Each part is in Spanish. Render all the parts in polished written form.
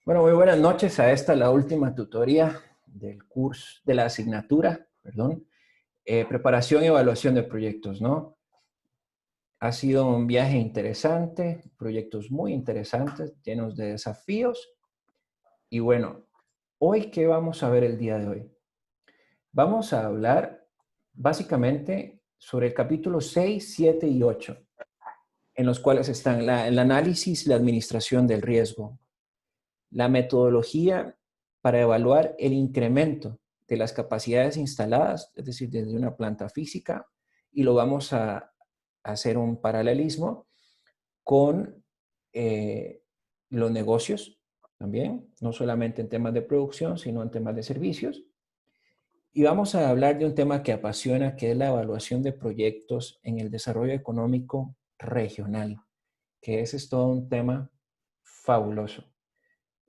Bueno, muy buenas noches a esta, la última tutoría del curso, de la asignatura, perdón, preparación y evaluación de proyectos, ¿no? Ha sido un viaje interesante, proyectos muy interesantes, llenos de desafíos. Y bueno, hoy, ¿qué vamos a ver el día de hoy? Vamos a hablar básicamente sobre el capítulo 6, 7 y 8, en los cuales están el análisis y la administración del riesgo, la metodología para evaluar el incremento de las capacidades instaladas, es decir, desde una planta física, y lo vamos a hacer un paralelismo con los negocios también, no solamente en temas de producción, sino en temas de servicios. Y vamos a hablar de un tema que apasiona, que es la evaluación de proyectos en el desarrollo económico regional, que ese es todo un tema fabuloso.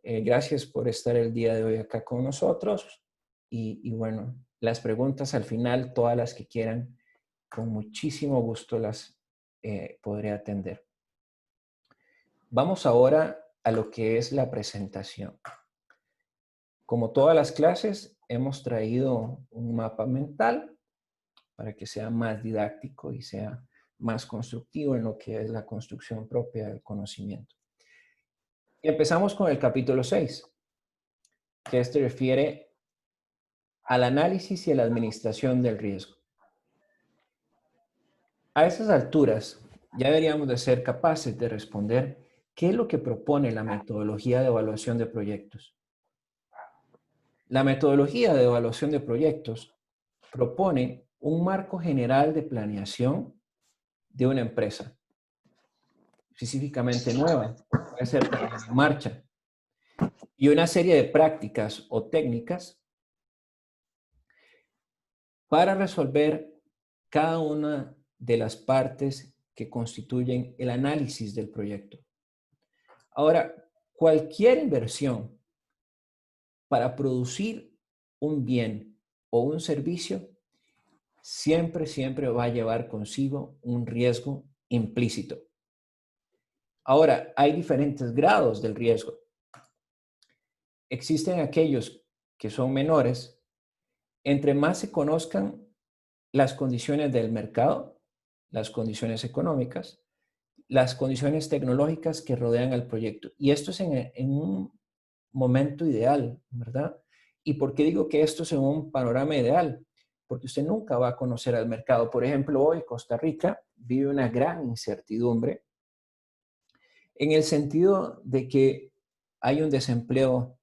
Gracias por estar el día de hoy acá con nosotros. Y bueno, las preguntas al final, todas las que quieran, con muchísimo gusto las podré atender. Vamos ahora a lo que es la presentación. Como todas las clases, hemos traído un mapa mental para que sea más didáctico y sea más constructivo en lo que es la construcción propia del conocimiento. Y empezamos con el capítulo 6, que este refiere al análisis y a la administración del riesgo. A estas alturas, ya deberíamos de ser capaces de responder qué es lo que propone la metodología de evaluación de proyectos. La metodología de evaluación de proyectos propone un marco general de planeación de una empresa, específicamente nueva, puede ser también en marcha, y una serie de prácticas o técnicas para resolver cada una de las partes que constituyen el análisis del proyecto. Ahora, cualquier inversión para producir un bien o un servicio siempre va a llevar consigo un riesgo implícito. Ahora, hay diferentes grados del riesgo. Existen aquellos que son menores. Entre más se conozcan las condiciones del mercado, las condiciones económicas, las condiciones tecnológicas que rodean al proyecto. Y esto es en un momento ideal, ¿verdad? ¿Y por qué digo que esto es en un panorama ideal? Porque usted nunca va a conocer al mercado. Por ejemplo, hoy Costa Rica vive una gran incertidumbre en el sentido de que hay un desempleo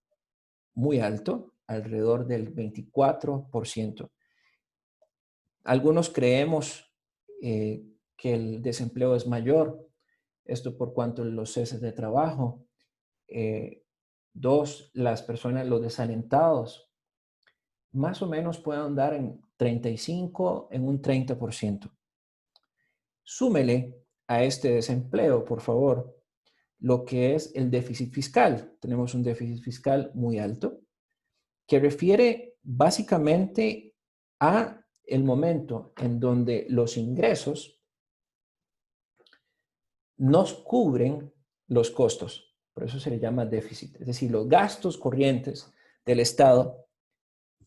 muy alto, alrededor del 24%. Algunos creemos que el desempleo es mayor, esto por cuanto los ceses de trabajo. Dos, las personas, los desalentados, más o menos pueden andar en 35, en un 30%. Súmele a este desempleo, por favor, lo que es el déficit fiscal. Tenemos un déficit fiscal muy alto que refiere básicamente a el momento en donde los ingresos nos cubren los costos. Por eso se le llama déficit. Es decir, los gastos corrientes del Estado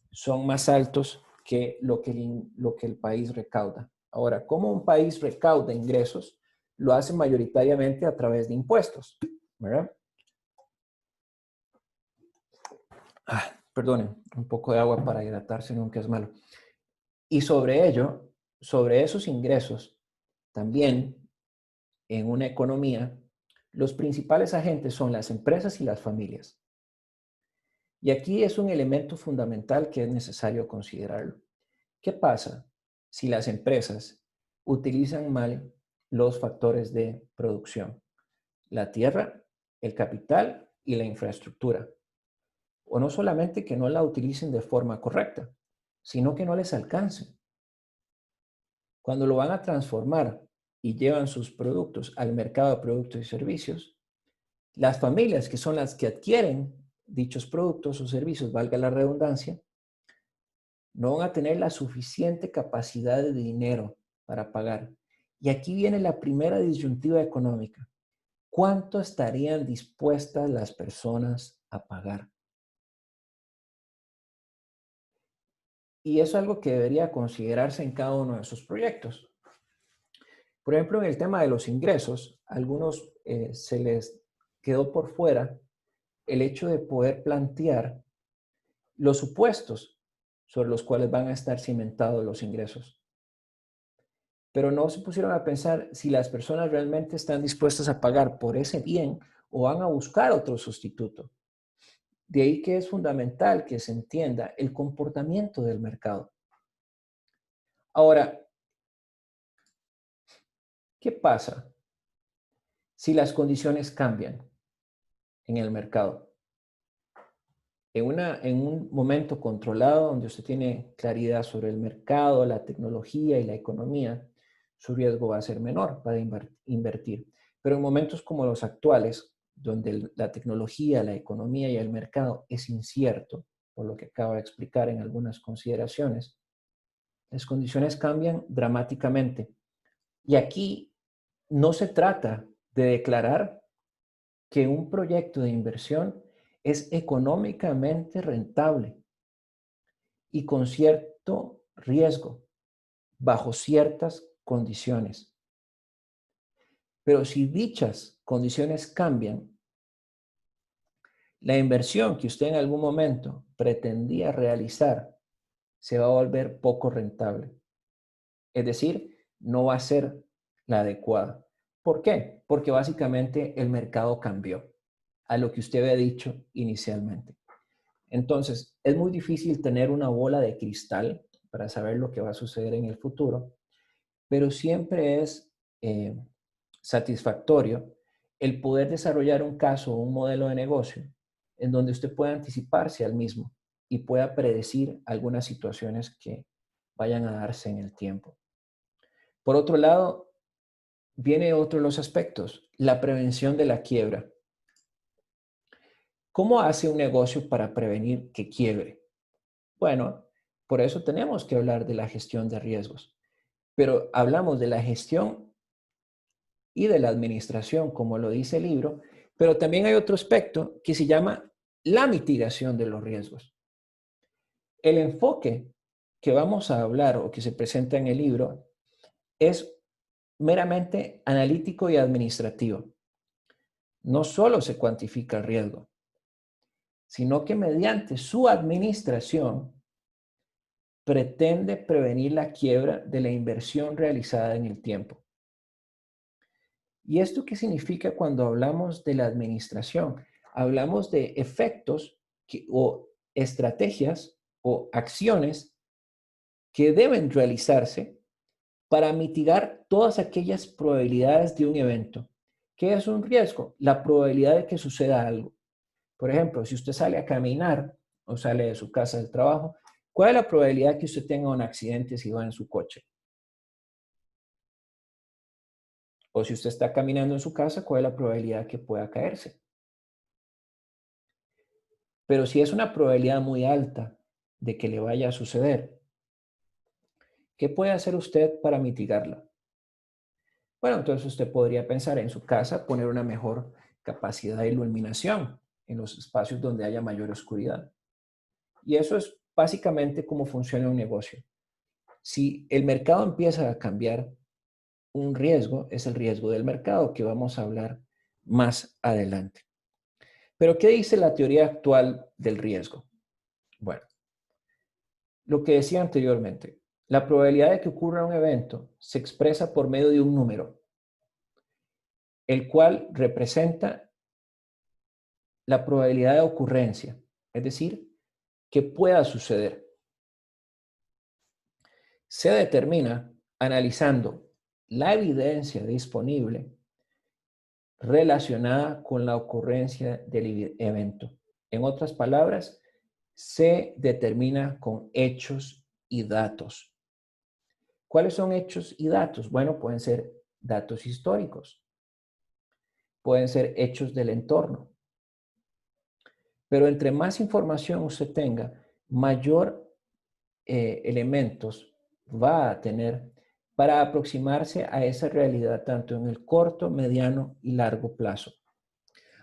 son más altos que lo que el país recauda. Ahora, ¿cómo un país recauda ingresos? Lo hace mayoritariamente a través de impuestos, ¿verdad? Perdonen, un poco de agua para hidratarse nunca es malo. Y sobre ello, sobre esos ingresos, también en una economía, los principales agentes son las empresas y las familias. Y aquí es un elemento fundamental que es necesario considerarlo. ¿Qué pasa si las empresas utilizan mal los factores de producción? La tierra, el capital y la infraestructura. O no solamente que no la utilicen de forma correcta, sino que no les alcance. Cuando lo van a transformar y llevan sus productos al mercado de productos y servicios, las familias que son las que adquieren dichos productos o servicios, valga la redundancia, no van a tener la suficiente capacidad de dinero para pagar. Y aquí viene la primera disyuntiva económica. ¿cuánto estarían dispuestas las personas a pagar? Y eso es algo que debería considerarse en cada uno de sus proyectos. Por ejemplo, en el tema de los ingresos, a algunos se les quedó por fuera el hecho de poder plantear los supuestos sobre los cuales van a estar cimentados los ingresos. Pero no se pusieron a pensar si las personas realmente están dispuestas a pagar por ese bien o van a buscar otro sustituto. De ahí que es fundamental que se entienda el comportamiento del mercado. Ahora, ¿qué pasa si las condiciones cambian en el mercado? En un momento controlado, donde usted tiene claridad sobre el mercado, la tecnología y la economía, su riesgo va a ser menor para invertir. Pero en momentos como los actuales, donde la tecnología, la economía y el mercado es incierto, por lo que acabo de explicar en algunas consideraciones, las condiciones cambian dramáticamente. Y aquí no se trata de declarar que un proyecto de inversión es económicamente rentable y con cierto riesgo, bajo ciertas condiciones. Pero si dichas condiciones cambian, la inversión que usted en algún momento pretendía realizar se va a volver poco rentable. Es decir, no va a ser la adecuada. ¿Por qué? Porque básicamente el mercado cambió a lo que usted había dicho inicialmente. Entonces, es muy difícil tener una bola de cristal para saber lo que va a suceder en el futuro, pero siempre es satisfactorio el poder desarrollar un caso o un modelo de negocio en donde usted pueda anticiparse al mismo y pueda predecir algunas situaciones que vayan a darse en el tiempo. Por otro lado, viene otro de los aspectos, la prevención de la quiebra. ¿Cómo hace un negocio para prevenir que quiebre? Bueno, por eso tenemos que hablar de la gestión de riesgos, pero hablamos de la gestión y de la administración, como lo dice el libro, pero también hay otro aspecto que se llama la mitigación de los riesgos. El enfoque que vamos a hablar o que se presenta en el libro es meramente analítico y administrativo. No solo se cuantifica el riesgo, sino que mediante su administración pretende prevenir la quiebra de la inversión realizada en el tiempo. ¿Y esto qué significa cuando hablamos de la administración? Hablamos de efectos o estrategias o acciones que deben realizarse para mitigar todas aquellas probabilidades de un evento. ¿Qué es un riesgo? La probabilidad de que suceda algo. Por ejemplo, si usted sale a caminar o sale de su casa del trabajo, ¿cuál es la probabilidad que usted tenga un accidente si va en su coche? O si usted está caminando en su casa, ¿cuál es la probabilidad que pueda caerse? Pero si es una probabilidad muy alta de que le vaya a suceder, ¿qué puede hacer usted para mitigarla? Bueno, entonces usted podría pensar en su casa poner una mejor capacidad de iluminación en los espacios donde haya mayor oscuridad. Y eso es básicamente cómo funciona un negocio. Si el mercado empieza a cambiar, un riesgo es el riesgo del mercado, que vamos a hablar más adelante. Pero, ¿qué dice la teoría actual del riesgo? Bueno, lo que decía anteriormente, la probabilidad de que ocurra un evento se expresa por medio de un número, el cual representa la probabilidad de ocurrencia, es decir, que pueda suceder. Se determina analizando la evidencia disponible relacionada con la ocurrencia del evento. En otras palabras, se determina con hechos y datos. ¿Cuáles son hechos y datos? Bueno, pueden ser datos históricos, pueden ser hechos del entorno, pero entre más información usted tenga, mayor elementos va a tener para aproximarse a esa realidad tanto en el corto, mediano y largo plazo.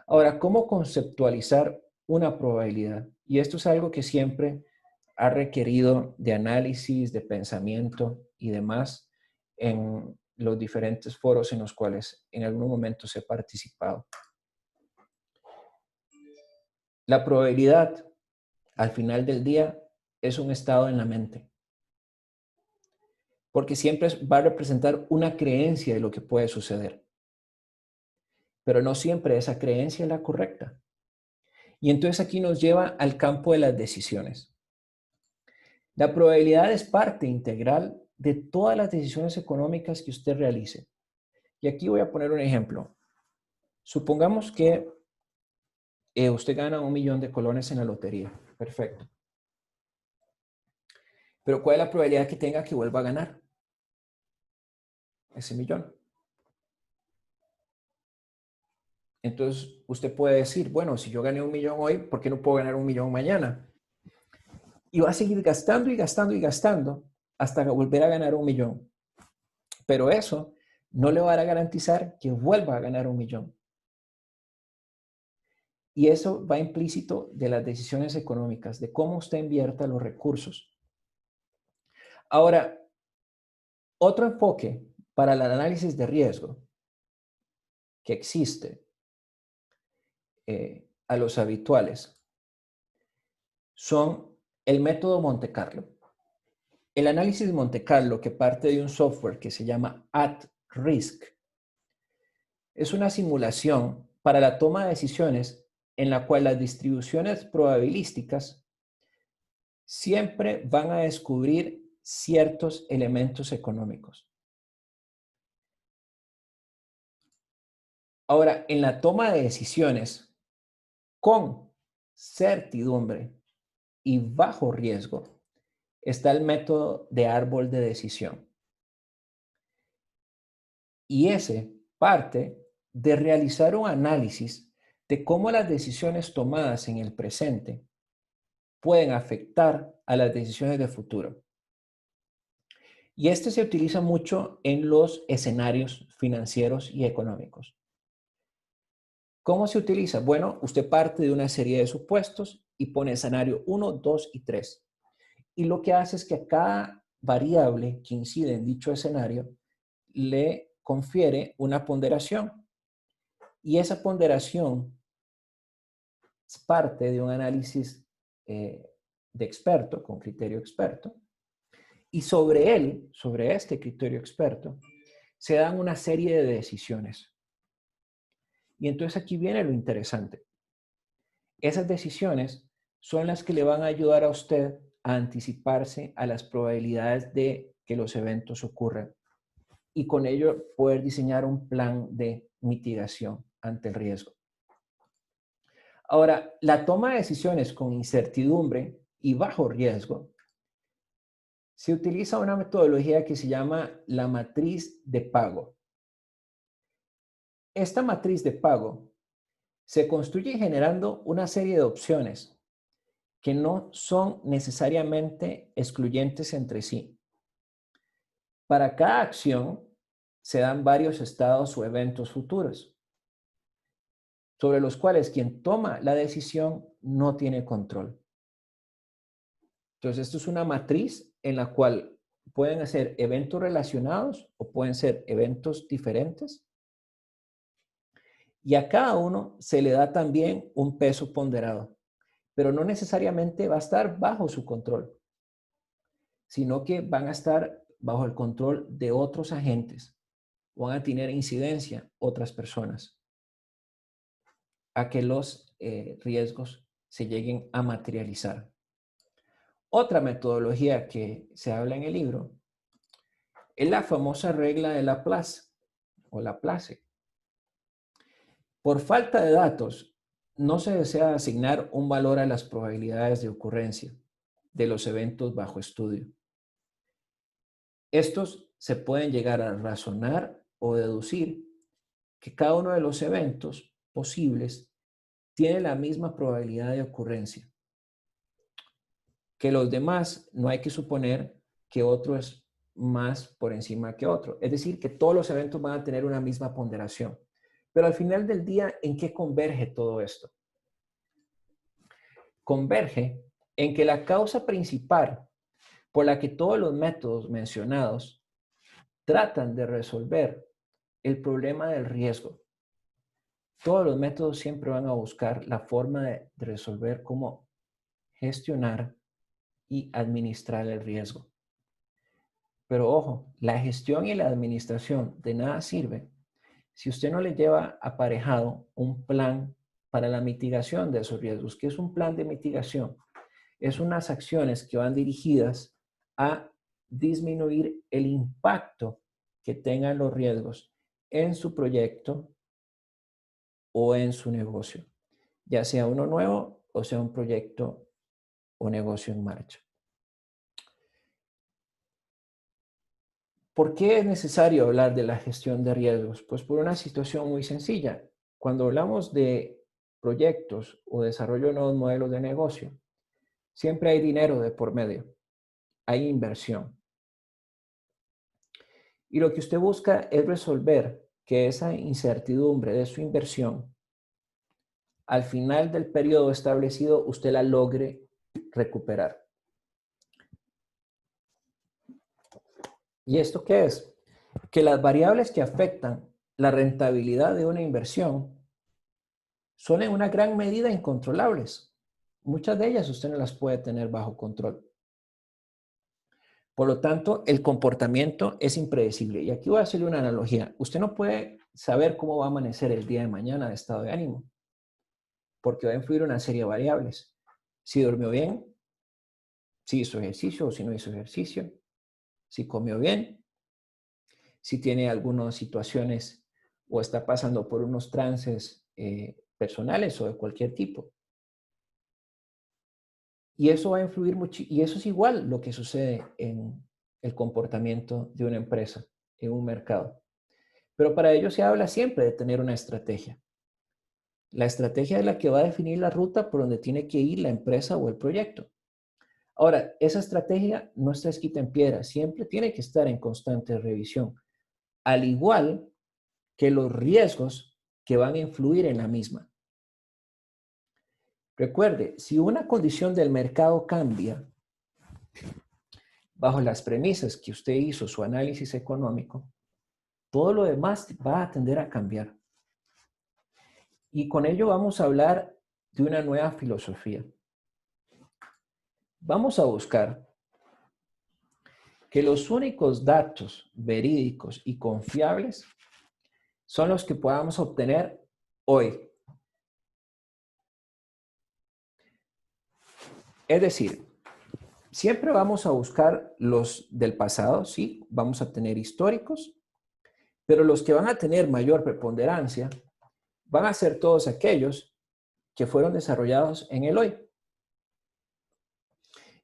Ahora, ¿cómo conceptualizar una probabilidad? Y esto es algo que siempre ha requerido de análisis, de pensamiento y demás en los diferentes foros en los cuales en algún momento he participado. La probabilidad, al final del día, es un estado en la mente, porque siempre va a representar una creencia de lo que puede suceder, pero no siempre esa creencia es la correcta. Y entonces aquí nos lleva al campo de las decisiones. La probabilidad es parte integral de todas las decisiones económicas que usted realice. Y aquí voy a poner un ejemplo. Supongamos que usted gana 1.000.000 de colones en la lotería. Perfecto. Pero ¿cuál es la probabilidad que tenga que vuelva a ganar ese millón? Entonces, usted puede decir, bueno, si yo gané 1.000.000 hoy, ¿por qué no puedo ganar 1.000.000 mañana? Y va a seguir gastando y gastando y gastando hasta volver a ganar 1.000.000. Pero eso no le va a garantizar que vuelva a ganar 1.000.000. Y eso va implícito de las decisiones económicas, de cómo usted invierta los recursos. Ahora, otro enfoque para el análisis de riesgo que existe a los habituales son el método Monte Carlo. El análisis Monte Carlo, que parte de un software que se llama @risk, es una simulación para la toma de decisiones en la cual las distribuciones probabilísticas siempre van a descubrir ciertos elementos económicos. Ahora, en la toma de decisiones con certidumbre y bajo riesgo está el método de árbol de decisión. Y ese parte de realizar un análisis de cómo las decisiones tomadas en el presente pueden afectar a las decisiones de futuro. Y este se utiliza mucho en los escenarios financieros y económicos. ¿Cómo se utiliza? Bueno, usted parte de una serie de supuestos y pone escenario 1, 2 y 3. Y lo que hace es que a cada variable que incide en dicho escenario le confiere una ponderación. Y esa ponderación es parte de un análisis de experto, con criterio experto. Y sobre él, sobre este criterio experto, se dan una serie de decisiones. Y entonces aquí viene lo interesante. Esas decisiones son las que le van a ayudar a usted a anticiparse a las probabilidades de que los eventos ocurran y con ello poder diseñar un plan de mitigación ante el riesgo. Ahora, la toma de decisiones con incertidumbre y bajo riesgo se utiliza una metodología que se llama la matriz de pago. Esta matriz de pago se construye generando una serie de opciones que no son necesariamente excluyentes entre sí. Para cada acción se dan varios estados o eventos futuros, sobre los cuales quien toma la decisión no tiene control. Entonces, esto es una matriz en la cual pueden ser eventos relacionados o pueden ser eventos diferentes. Y a cada uno se le da también un peso ponderado, pero no necesariamente va a estar bajo su control, sino que van a estar bajo el control de otros agentes, van a tener incidencia otras personas, a que los riesgos se lleguen a materializar. Otra metodología que se habla en el libro es la famosa regla de Laplace o Laplace. Por falta de datos, no se desea asignar un valor a las probabilidades de ocurrencia de los eventos bajo estudio. Estos se pueden llegar a razonar o deducir que cada uno de los eventos posibles tiene la misma probabilidad de ocurrencia. Que los demás no hay que suponer que otro es más por encima que otro. Es decir, que todos los eventos van a tener una misma ponderación. Pero al final del día, ¿en qué converge todo esto? Converge en que la causa principal por la que todos los métodos mencionados tratan de resolver el problema del riesgo. Todos los métodos siempre van a buscar la forma de resolver cómo gestionar y administrar el riesgo. Pero ojo, la gestión y la administración de nada sirve si usted no le lleva aparejado un plan para la mitigación de esos riesgos. ¿Qué es un plan de mitigación? Es unas acciones que van dirigidas a disminuir el impacto que tengan los riesgos en su proyecto o en su negocio, ya sea uno nuevo o sea un proyecto o negocio en marcha. ¿Por qué es necesario hablar de la gestión de riesgos? Pues por una situación muy sencilla. Cuando hablamos de proyectos o desarrollo de nuevos modelos de negocio, siempre hay dinero de por medio, hay inversión. Y lo que usted busca es resolver que esa incertidumbre de su inversión, al final del periodo establecido, usted la logre recuperar. ¿Y esto qué es? Que las variables que afectan la rentabilidad de una inversión son en una gran medida incontrolables. Muchas de ellas usted no las puede tener bajo control. Por lo tanto, el comportamiento es impredecible. Y aquí voy a hacerle una analogía. Usted no puede saber cómo va a amanecer el día de mañana de estado de ánimo, porque va a influir una serie de variables. Si durmió bien, si hizo ejercicio o si no hizo ejercicio, si comió bien, si tiene algunas situaciones o está pasando por unos trances personales o de cualquier tipo. Y eso va a influir mucho, y eso es igual lo que sucede en el comportamiento de una empresa, en un mercado. Pero para ello se habla siempre de tener una estrategia. La estrategia es la que va a definir la ruta por donde tiene que ir la empresa o el proyecto. Ahora, esa estrategia no está escrita en piedra, siempre tiene que estar en constante revisión, al igual que los riesgos que van a influir en la misma. Recuerde, si una condición del mercado cambia bajo las premisas que usted hizo su análisis económico, todo lo demás va a tender a cambiar. Y con ello vamos a hablar de una nueva filosofía. Vamos a buscar que los únicos datos verídicos y confiables son los que podamos obtener hoy. Es decir, siempre vamos a buscar los del pasado, sí, vamos a tener históricos, pero los que van a tener mayor preponderancia van a ser todos aquellos que fueron desarrollados en el hoy.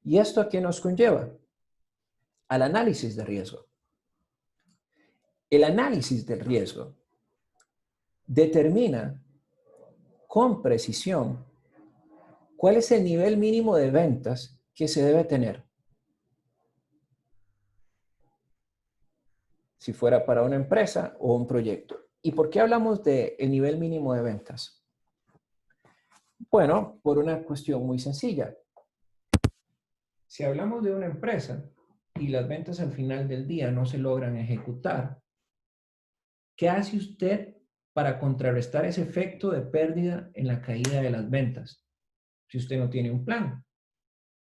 ¿Y esto a qué nos conlleva? Al análisis de riesgo. El análisis del riesgo determina con precisión cuál es el nivel mínimo de ventas que se debe tener. Si fuera para una empresa o un proyecto. ¿Y por qué hablamos del nivel mínimo de ventas? Bueno, por una cuestión muy sencilla. Si hablamos de una empresa y las ventas al final del día no se logran ejecutar, ¿qué hace usted para contrarrestar ese efecto de pérdida en la caída de las ventas? Si usted no tiene un plan.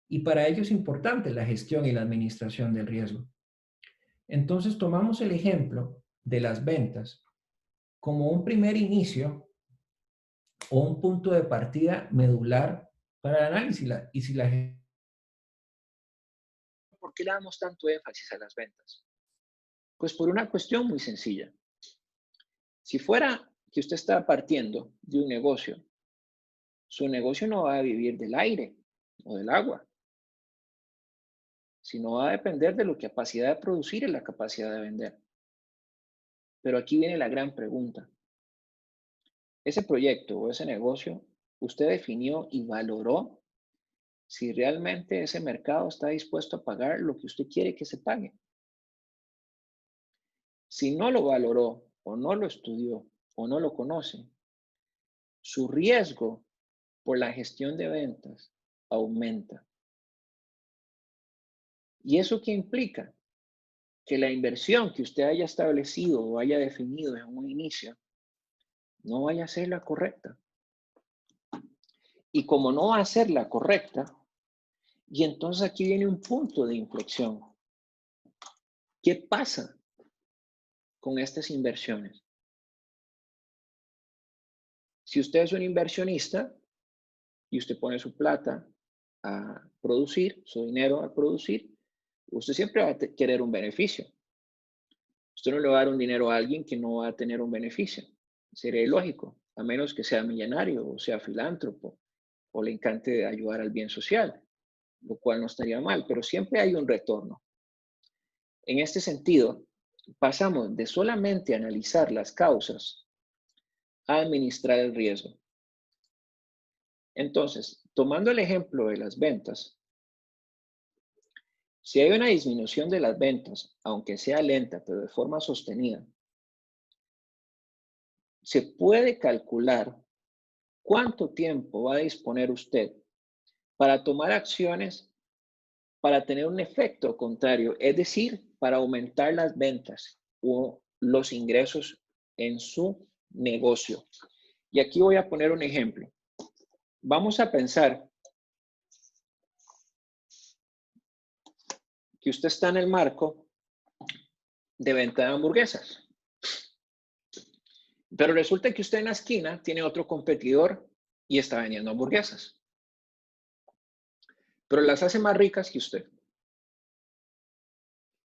Y para ello es importante la gestión y la administración del riesgo. Entonces tomamos el ejemplo de las ventas como un primer inicio o un punto de partida medular para el análisis. Y si la gente... ¿Por qué le damos tanto énfasis a las ventas? Pues por una cuestión muy sencilla. Si fuera que usted está partiendo de un negocio, su negocio no va a vivir del aire o del agua, sino va a depender de la capacidad de producir y la capacidad de vender. Pero aquí viene la gran pregunta. Ese proyecto o ese negocio, usted definió y valoró si realmente ese mercado está dispuesto a pagar lo que usted quiere que se pague. Si no lo valoró o no lo estudió o no lo conoce, su riesgo por la gestión de ventas aumenta. ¿Y eso qué implica? Que la inversión que usted haya establecido o haya definido en un inicio no vaya a ser la correcta. Y como no va a ser la correcta, y entonces aquí viene un punto de inflexión. ¿Qué pasa con estas inversiones? Si usted es un inversionista y usted pone su plata a producir, su dinero a producir, usted siempre va a querer un beneficio. Usted no le va a dar un dinero a alguien que no va a tener un beneficio. Sería ilógico, a menos que sea millonario o sea filántropo o le encante ayudar al bien social, lo cual no estaría mal, pero siempre hay un retorno. En este sentido, pasamos de solamente analizar las causas a administrar el riesgo. Entonces, tomando el ejemplo de las ventas, si hay una disminución de las ventas, aunque sea lenta, pero de forma sostenida, se puede calcular cuánto tiempo va a disponer usted para tomar acciones para tener un efecto contrario, es decir, para aumentar las ventas o los ingresos en su negocio. Y aquí voy a poner un ejemplo. Vamos a pensar que usted está en el marco de venta de hamburguesas. Pero resulta que usted en la esquina tiene otro competidor y está vendiendo hamburguesas. Pero las hace más ricas que usted.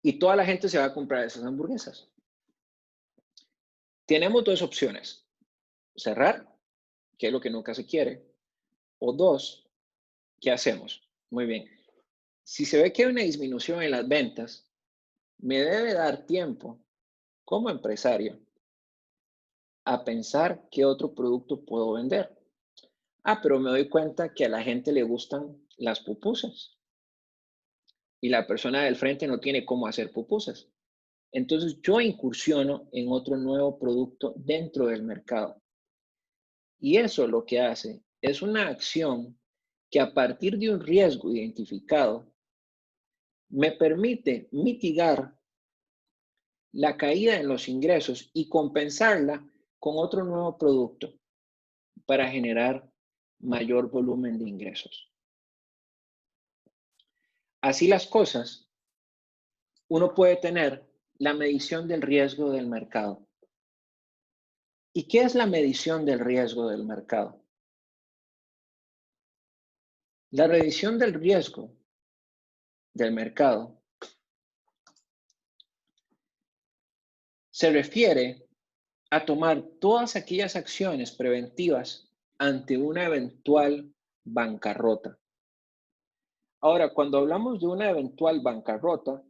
Y toda la gente se va a comprar esas hamburguesas. Tenemos dos opciones. Cerrar, que es lo que nunca se quiere. O dos, ¿qué hacemos? Muy bien. Si se ve que hay una disminución en las ventas, me debe dar tiempo como empresario a pensar qué otro producto puedo vender. Pero me doy cuenta que a la gente le gustan las pupusas y la persona del frente no tiene cómo hacer pupusas. Entonces yo incursiono en otro nuevo producto dentro del mercado. Y eso lo que hace es una acción que a partir de un riesgo identificado me permite mitigar la caída en los ingresos y compensarla con otro nuevo producto para generar mayor volumen de ingresos. Así las cosas, uno puede tener la medición del riesgo del mercado. ¿Y qué es la medición del riesgo del mercado? La medición del riesgo del mercado se refiere a tomar todas aquellas acciones preventivas ante una eventual bancarrota. Ahora, cuando hablamos de una eventual bancarrota,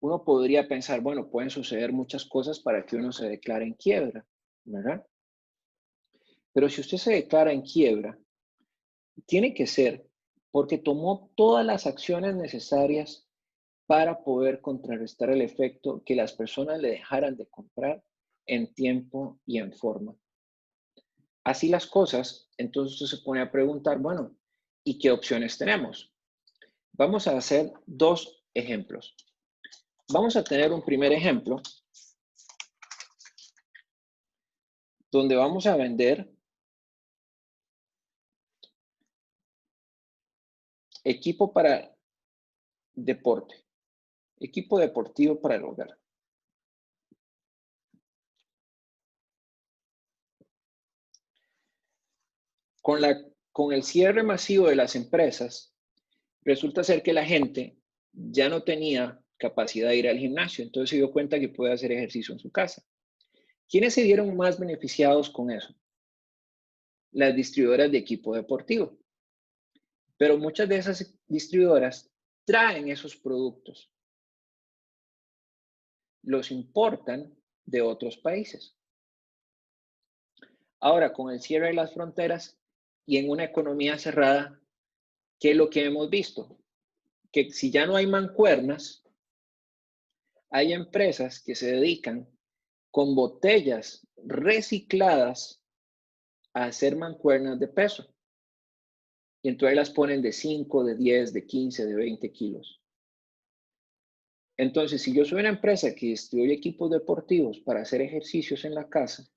uno podría pensar, bueno, pueden suceder muchas cosas para que uno se declare en quiebra, ¿verdad? Pero si usted se declara en quiebra, tiene que ser porque tomó todas las acciones necesarias para poder contrarrestar el efecto que las personas le dejaran de comprar en tiempo y en forma. Así las cosas, entonces usted se pone a preguntar, bueno, ¿y qué opciones tenemos? Vamos a hacer dos ejemplos. Vamos a tener un primer ejemplo donde vamos a vender equipo para deporte, equipo deportivo para el hogar. Con el cierre masivo de las empresas, resulta ser que la gente ya no tenía capacidad de ir al gimnasio, entonces se dio cuenta que puede hacer ejercicio en su casa. ¿Quiénes se vieron más beneficiados con eso? Las distribuidoras de equipo deportivo. Pero muchas de esas distribuidoras traen esos productos, los importan de otros países. Ahora, con el cierre de las fronteras y en una economía cerrada, ¿qué es lo que hemos visto? Que si ya no hay mancuernas, hay empresas que se dedican con botellas recicladas a hacer mancuernas de peso. Y entonces las ponen de 5, de 10, de 15, de 20 kilos. Entonces, si yo soy una empresa que distribuye equipos deportivos para hacer ejercicios en la casa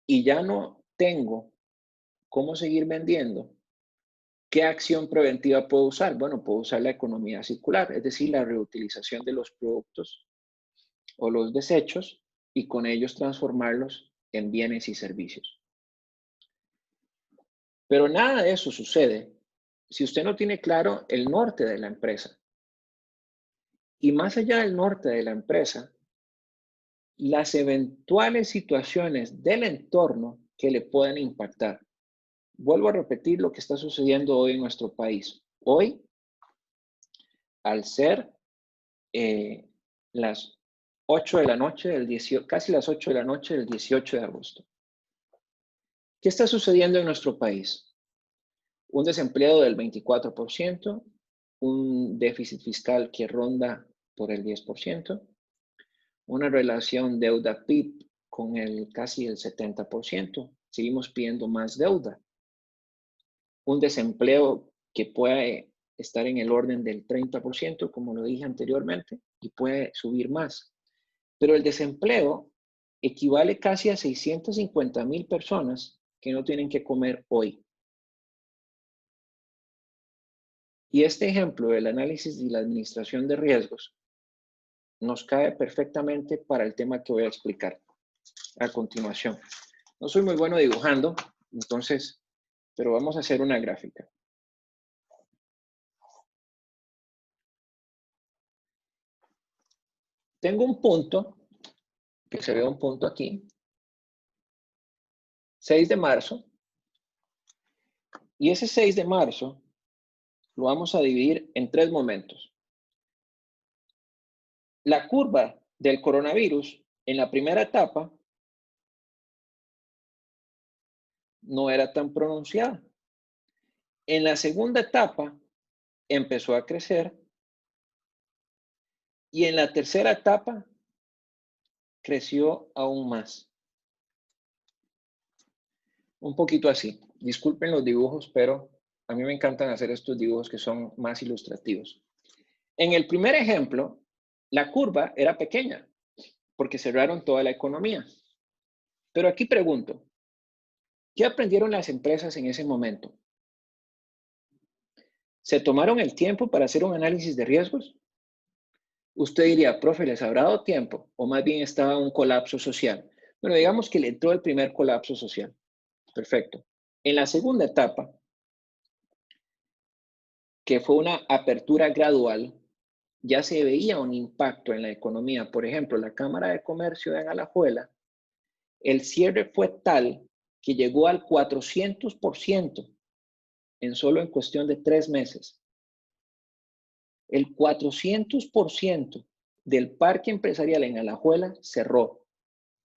y ya no tengo cómo seguir vendiendo, ¿qué acción preventiva puedo usar? Bueno, puedo usar la economía circular, es decir, la reutilización de los productos o los desechos y con ellos transformarlos en bienes y servicios. Pero nada de eso sucede si usted no tiene claro el norte de la empresa. Y más allá del norte de la empresa, las eventuales situaciones del entorno que le pueden impactar. Vuelvo a repetir lo que está sucediendo hoy en nuestro país. Hoy, al ser las 8 de la noche del 18, casi las 8 de la noche del 18 de agosto. ¿Qué está sucediendo en nuestro país? Un desempleo del 24%, un déficit fiscal que ronda por el 10%, una relación deuda-PIB con casi el 70%. Seguimos pidiendo más deuda. Un desempleo que puede estar en el orden del 30%, como lo dije anteriormente, y puede subir más. Pero el desempleo equivale casi a 650,000 personas que no tienen que comer hoy. Y este ejemplo del análisis y la administración de riesgos nos cae perfectamente para el tema que voy a explicar a continuación. No soy muy bueno dibujando, entonces, pero vamos a hacer una gráfica. Tengo un punto, que se ve un punto aquí, 6 de marzo, y ese 6 de marzo lo vamos a dividir en 3 momentos. La curva del coronavirus en la primera etapa no era tan pronunciada. En la segunda etapa empezó a crecer y en la tercera etapa creció aún más. Un poquito así. Disculpen los dibujos, pero a mí me encantan hacer estos dibujos que son más ilustrativos. En el primer ejemplo, la curva era pequeña porque cerraron toda la economía. Pero aquí pregunto, ¿qué aprendieron las empresas en ese momento? ¿Se tomaron el tiempo para hacer un análisis de riesgos? Usted diría, profe, ¿les habrá dado tiempo? ¿O más bien estaba un colapso social? Bueno, digamos que le entró el primer colapso social. Perfecto. En la segunda etapa, que fue una apertura gradual, ya se veía un impacto en la economía. Por ejemplo, la Cámara de Comercio de Alajuela, el cierre fue tal que llegó al 400% en cuestión de 3 meses. El 400% del parque empresarial en Alajuela cerró.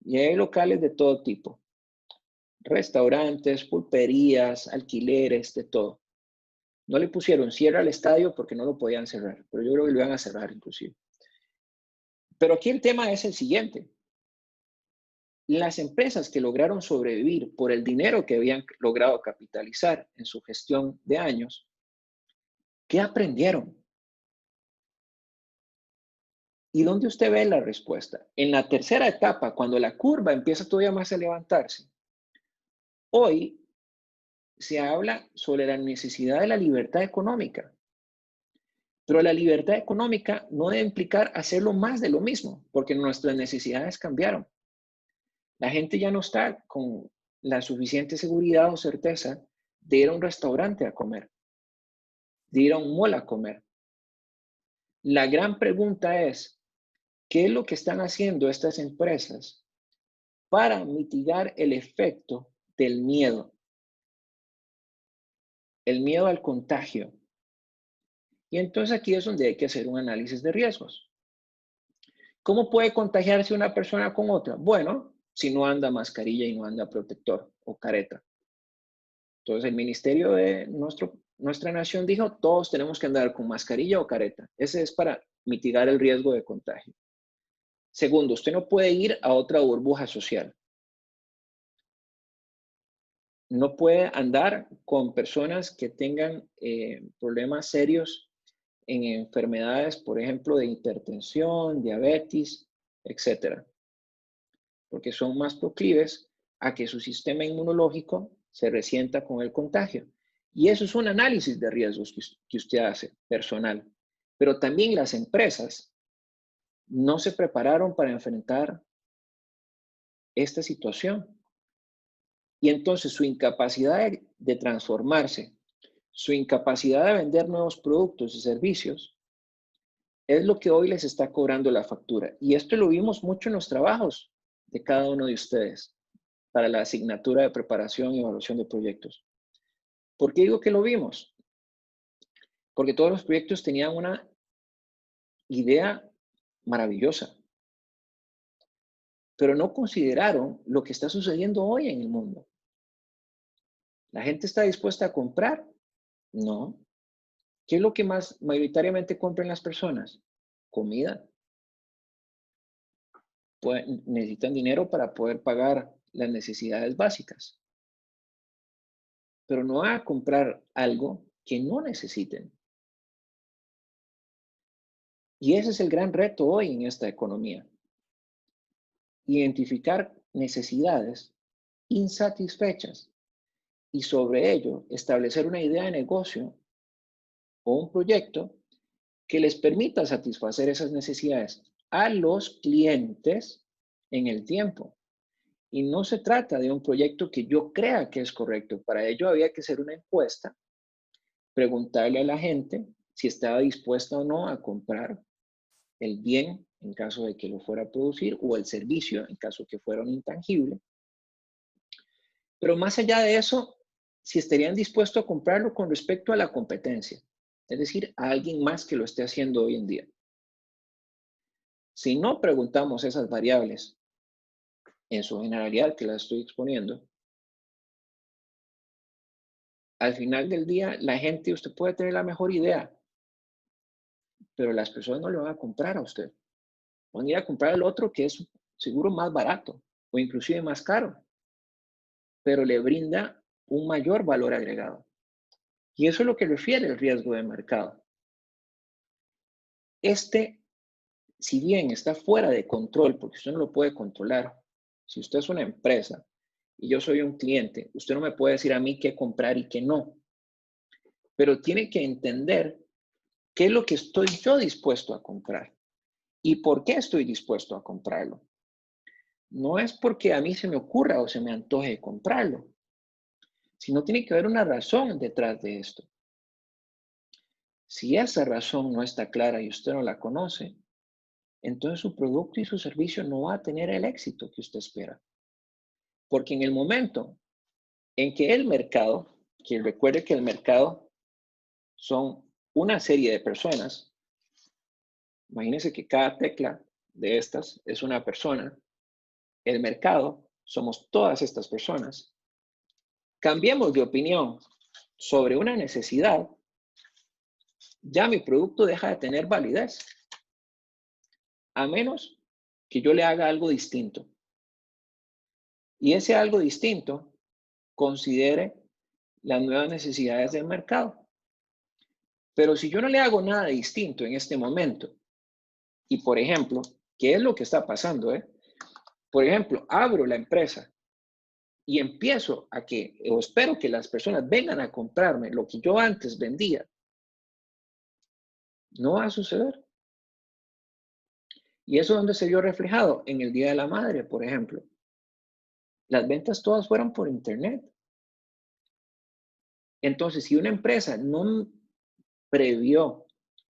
Y hay locales de todo tipo. Restaurantes, pulperías, alquileres, de todo. No le pusieron cierre al estadio porque no lo podían cerrar, pero yo creo que lo iban a cerrar inclusive. Pero aquí el tema es el siguiente. Las empresas que lograron sobrevivir por el dinero que habían logrado capitalizar en su gestión de años, ¿qué aprendieron? ¿Y dónde usted ve la respuesta? En la tercera etapa, cuando la curva empieza todavía más a levantarse. Hoy se habla sobre la necesidad de la libertad económica. Pero la libertad económica no debe implicar hacerlo más de lo mismo, porque nuestras necesidades cambiaron. La gente ya no está con la suficiente seguridad o certeza de ir a un restaurante a comer, de ir a un mall a comer. La gran pregunta es, ¿qué es lo que están haciendo estas empresas para mitigar el efecto del miedo? El miedo al contagio. Y entonces aquí es donde hay que hacer un análisis de riesgos. ¿Cómo puede contagiarse una persona con otra? Bueno, si no anda mascarilla y no anda protector o careta. Entonces el ministerio de nuestra nación dijo, todos tenemos que andar con mascarilla o careta. Ese es para mitigar el riesgo de contagio. Segundo, usted no puede ir a otra burbuja social. No puede andar con personas que tengan problemas serios en enfermedades, por ejemplo, de hipertensión, diabetes, etcétera, porque son más proclives a que su sistema inmunológico se resienta con el contagio. Y eso es un análisis de riesgos que usted hace, personal. Pero también las empresas no se prepararon para enfrentar esta situación. Y entonces su incapacidad de transformarse, su incapacidad de vender nuevos productos y servicios, es lo que hoy les está cobrando la factura. Y esto lo vimos mucho en los trabajos de cada uno de ustedes para la asignatura de preparación y evaluación de proyectos. ¿Por qué digo que lo vimos? Porque todos los proyectos tenían una idea maravillosa, pero no consideraron lo que está sucediendo hoy en el mundo. ¿La gente está dispuesta a comprar? No. ¿Qué es lo que más mayoritariamente compran las personas? Comida. Necesitan dinero para poder pagar las necesidades básicas, pero no a comprar algo que no necesiten. Y ese es el gran reto hoy en esta economía. Identificar necesidades insatisfechas y sobre ello establecer una idea de negocio o un proyecto que les permita satisfacer esas necesidades a los clientes en el tiempo. Y no se trata de un proyecto que yo crea que es correcto. Para ello había que hacer una encuesta, preguntarle a la gente si estaba dispuesta o no a comprar el bien en caso de que lo fuera a producir o el servicio en caso que fuera un intangible. Pero más allá de eso, si estarían dispuestos a comprarlo con respecto a la competencia, es decir, a alguien más que lo esté haciendo hoy en día. Si no preguntamos esas variables en su generalidad que las estoy exponiendo, al final del día, la gente, usted puede tener la mejor idea, pero las personas no le van a comprar a usted. Van a ir a comprar el otro que es seguro más barato o inclusive más caro, pero le brinda un mayor valor agregado. Y eso es lo que refiere el riesgo de mercado. Este, si bien está fuera de control, porque usted no lo puede controlar, si usted es una empresa y yo soy un cliente, usted no me puede decir a mí qué comprar y qué no, pero tiene que entender qué es lo que estoy yo dispuesto a comprar y por qué estoy dispuesto a comprarlo. No es porque a mí se me ocurra o se me antoje comprarlo, sino tiene que haber una razón detrás de esto. Si esa razón no está clara y usted no la conoce, entonces su producto y su servicio no va a tener el éxito que usted espera. Porque en el momento en que el mercado, que recuerde que el mercado son una serie de personas, imagínense que cada tecla de estas es una persona, el mercado somos todas estas personas. Cambiemos de opinión sobre una necesidad, ya mi producto deja de tener validez, a menos que yo le haga algo distinto. Y ese algo distinto considere las nuevas necesidades del mercado. Pero si yo no le hago nada distinto en este momento, y por ejemplo, ¿qué es lo que está pasando? Por ejemplo, abro la empresa y empiezo a que, o espero que las personas vengan a comprarme lo que yo antes vendía, no va a suceder. Y eso es donde se vio reflejado en el Día de la Madre, por ejemplo. Las ventas todas fueron por internet. Entonces, si una empresa no previó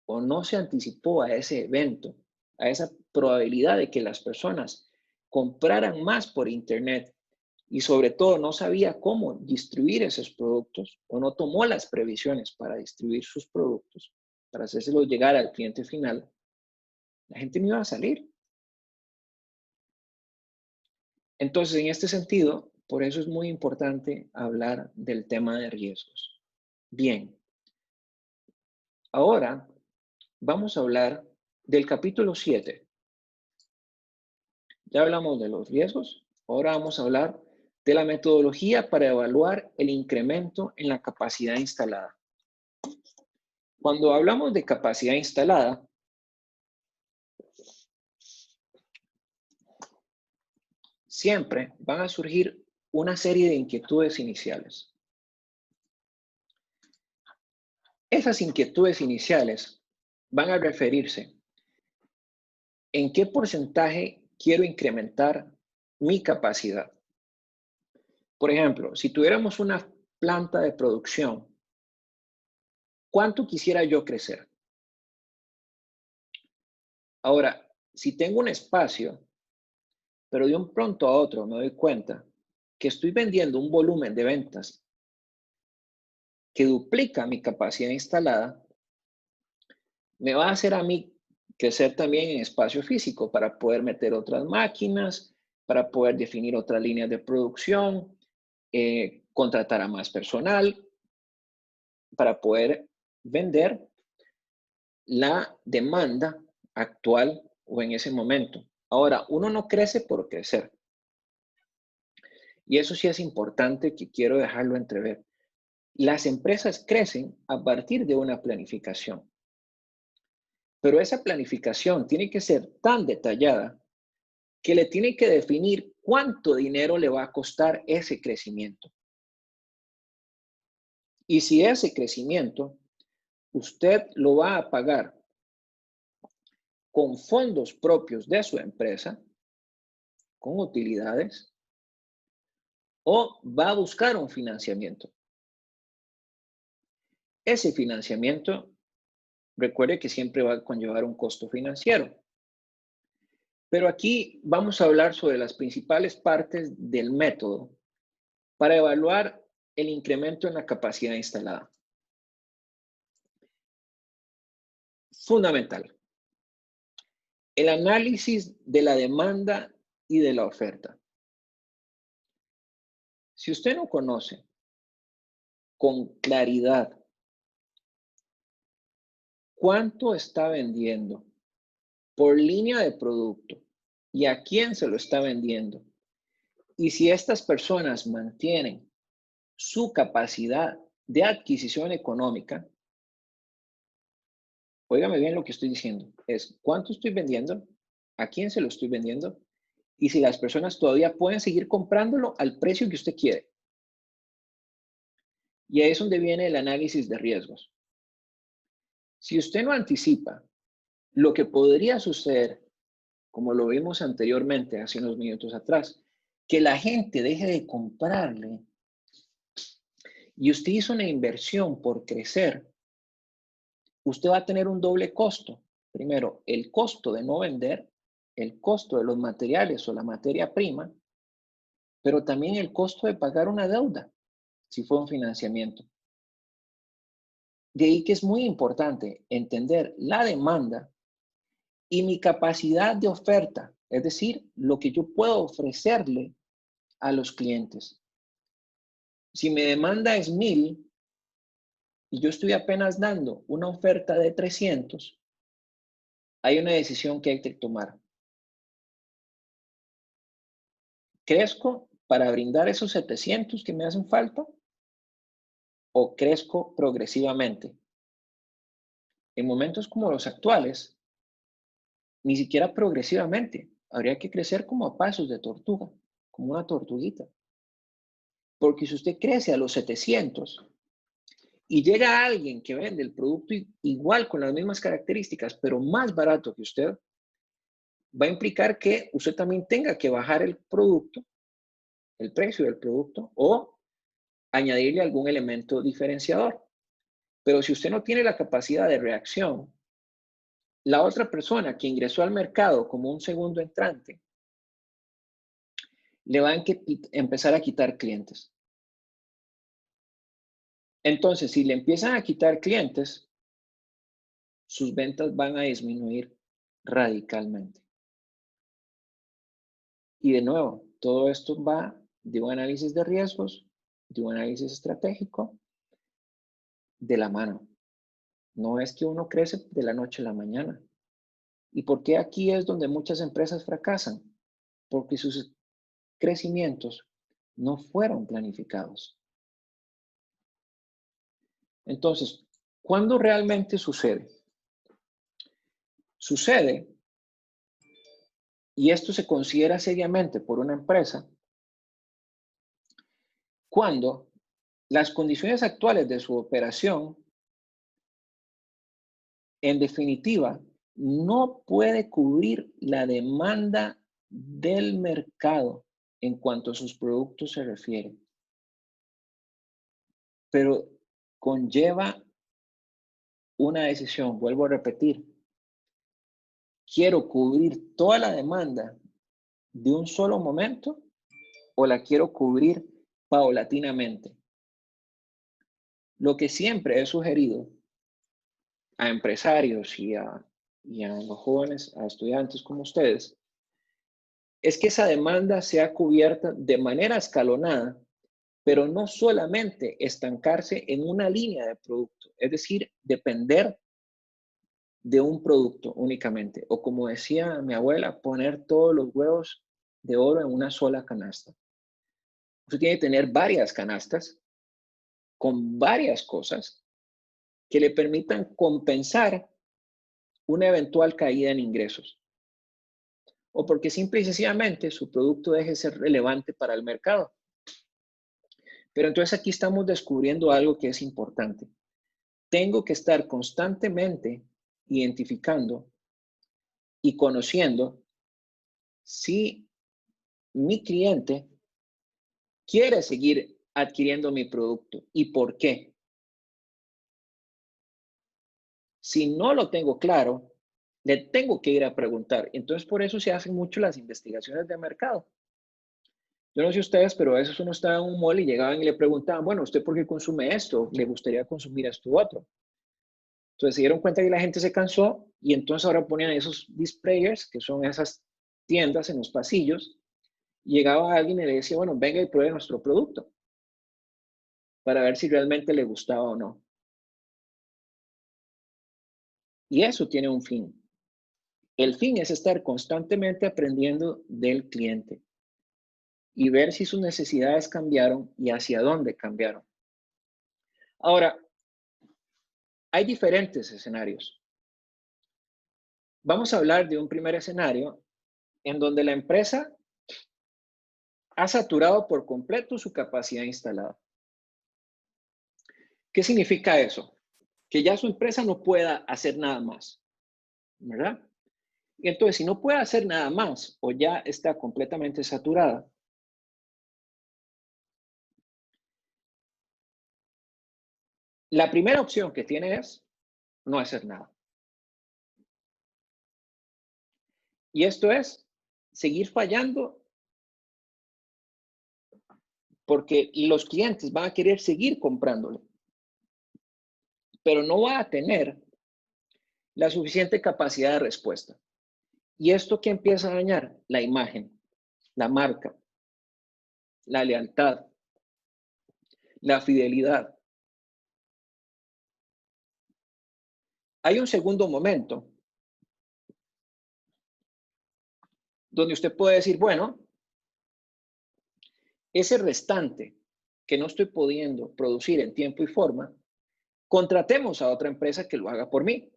o no se anticipó a ese evento, a esa probabilidad de que las personas compraran más por internet y sobre todo no sabía cómo distribuir esos productos o no tomó las previsiones para distribuir sus productos, para hacérselos llegar al cliente final, la gente no iba a salir. Entonces, en este sentido, por eso es muy importante hablar del tema de riesgos. Bien, ahora vamos a hablar del capítulo 7 Ya hablamos de los riesgos. Ahora vamos a hablar de la metodología para evaluar el incremento en la capacidad instalada. Cuando hablamos de capacidad instalada, siempre van a surgir una serie de inquietudes iniciales. Esas inquietudes iniciales van a referirse en qué porcentaje quiero incrementar mi capacidad. Por ejemplo, si tuviéramos una planta de producción, ¿cuánto quisiera yo crecer? Ahora, si tengo un espacio, pero de un pronto a otro me doy cuenta que estoy vendiendo un volumen de ventas que duplica mi capacidad instalada, me va a hacer a mí crecer también en espacio físico para poder meter otras máquinas, para poder definir otras líneas de producción, contratar a más personal, para poder vender la demanda actual o en ese momento. Ahora, uno no crece por crecer. Y eso sí es importante que quiero dejarlo entrever. Las empresas crecen a partir de una planificación. Pero esa planificación tiene que ser tan detallada que le tiene que definir cuánto dinero le va a costar ese crecimiento. Y si ese crecimiento usted lo va a pagar con fondos propios de su empresa, con utilidades, o va a buscar un financiamiento. Ese financiamiento, recuerde que siempre va a conllevar un costo financiero. Pero aquí vamos a hablar sobre las principales partes del método para evaluar el incremento en la capacidad instalada. Fundamental. El análisis de la demanda y de la oferta. Si usted no conoce con claridad cuánto está vendiendo por línea de producto y a quién se lo está vendiendo, y si estas personas mantienen su capacidad de adquisición económica, óigame bien lo que estoy diciendo, es cuánto estoy vendiendo, a quién se lo estoy vendiendo, y si las personas todavía pueden seguir comprándolo al precio que usted quiere. Y ahí es donde viene el análisis de riesgos. Si usted no anticipa lo que podría suceder, como lo vimos anteriormente, hace unos minutos atrás, que la gente deje de comprarle y usted hizo una inversión por crecer, usted va a tener un doble costo. Primero, el costo de no vender, el costo de los materiales o la materia prima, pero también el costo de pagar una deuda, si fue un financiamiento. De ahí que es muy importante entender la demanda y mi capacidad de oferta, es decir, lo que yo puedo ofrecerle a los clientes. Si mi demanda es 1000 y yo estoy apenas dando una oferta de 300, hay una decisión que hay que tomar. ¿Crezco para brindar esos 700 que me hacen falta o crezco progresivamente? En momentos como los actuales, ni siquiera progresivamente. Habría que crecer como a pasos de tortuga, como una tortuguita. Porque si usted crece a los 700 y llega alguien que vende el producto igual con las mismas características, pero más barato que usted, va a implicar que usted también tenga que bajar el producto, el precio del producto, o añadirle algún elemento diferenciador. Pero si usted no tiene la capacidad de reacción, la otra persona que ingresó al mercado como un segundo entrante, le va a empezar a quitar clientes. Entonces, si le empiezan a quitar clientes, sus ventas van a disminuir radicalmente. Y de nuevo, todo esto va de un análisis de riesgos, de un análisis estratégico, de la mano. No es que uno crece de la noche a la mañana. ¿Y por qué aquí es donde muchas empresas fracasan? porque sus crecimientos no fueron planificados. Entonces, ¿cuándo realmente sucede? Sucede, y esto se considera seriamente por una empresa, cuando las condiciones actuales de su operación, en definitiva, no puede cubrir la demanda del mercado en cuanto a sus productos se refiere. Pero conlleva una decisión, vuelvo a repetir, ¿quiero cubrir toda la demanda de un solo momento o la quiero cubrir paulatinamente? Lo que siempre he sugerido a empresarios y a los jóvenes, a estudiantes como ustedes, es que esa demanda sea cubierta de manera escalonada, pero no solamente estancarse en una línea de producto, es decir, depender de un producto únicamente, o como decía mi abuela, poner todos los huevos de oro en una sola canasta. Usted tiene que tener varias canastas con varias cosas que le permitan compensar una eventual caída en ingresos, o porque simple y sencillamente su producto deje de ser relevante para el mercado. Pero entonces aquí estamos descubriendo algo que es importante. Tengo que estar constantemente identificando y conociendo si mi cliente quiere seguir adquiriendo mi producto y por qué. Si no lo tengo claro, le tengo que ir a preguntar. Entonces, por eso se hacen mucho las investigaciones de mercado. Yo no sé ustedes, pero a veces uno estaba en un mall y llegaban y le preguntaban, bueno, ¿usted por qué consume esto? ¿Le gustaría consumir esto u otro? Entonces se dieron cuenta que la gente se cansó y entonces ahora ponían esos displayers, que son esas tiendas en los pasillos. Llegaba alguien y le decía, bueno, venga y pruebe nuestro producto para ver si realmente le gustaba o no. Y eso tiene un fin. El fin es estar constantemente aprendiendo del cliente y ver si sus necesidades cambiaron y hacia dónde cambiaron. Ahora, hay diferentes escenarios. Vamos a hablar de un primer escenario en donde la empresa ha saturado por completo su capacidad instalada. ¿Qué significa eso? Que ya su empresa no pueda hacer nada más, ¿verdad? Y entonces, si no puede hacer nada más o ya está completamente saturada, la primera opción que tiene es no hacer nada. Y esto es seguir fallando porque los clientes van a querer seguir comprándole, pero no va a tener la suficiente capacidad de respuesta. ¿Y esto qué empieza a dañar? La imagen, la marca, la lealtad, la fidelidad. Hay un segundo momento donde usted puede decir, bueno, ese restante que no estoy pudiendo producir en tiempo y forma, contratemos a otra empresa que lo haga por mí.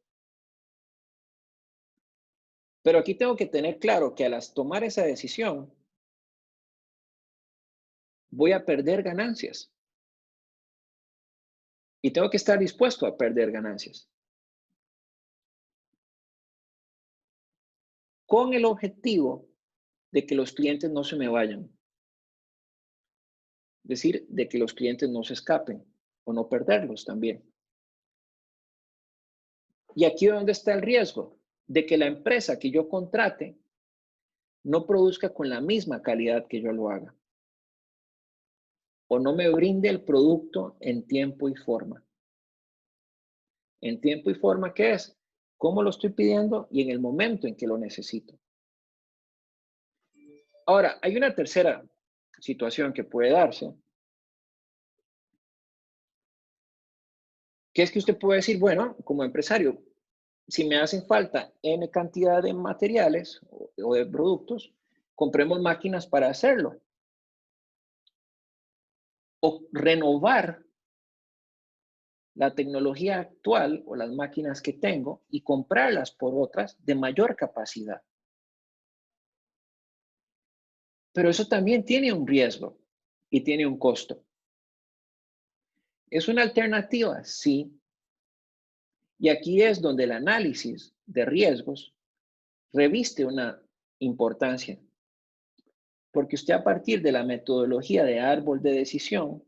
Pero aquí tengo que tener claro que al tomar esa decisión, voy a perder ganancias. Y tengo que estar dispuesto a perder ganancias. Con el objetivo de que los clientes no se me vayan. Es decir, de que los clientes no se escapen o no perderlos también. Y aquí es donde está el riesgo de que la empresa que yo contrate no produzca con la misma calidad que yo lo haga. O no me brinde el producto en tiempo y forma. En tiempo y forma, ¿qué es? ¿Cómo lo estoy pidiendo? Y en el momento en que lo necesito. Ahora, hay una tercera situación que puede darse, que es que usted puede decir, bueno, como empresario, si me hacen falta N cantidad de materiales o de productos, compremos máquinas para hacerlo. O renovar la tecnología actual o las máquinas que tengo y comprarlas por otras de mayor capacidad. Pero eso también tiene un riesgo y tiene un costo. ¿Es una alternativa? Sí. Y aquí es donde el análisis de riesgos reviste una importancia. Porque usted a partir de la metodología de árbol de decisión,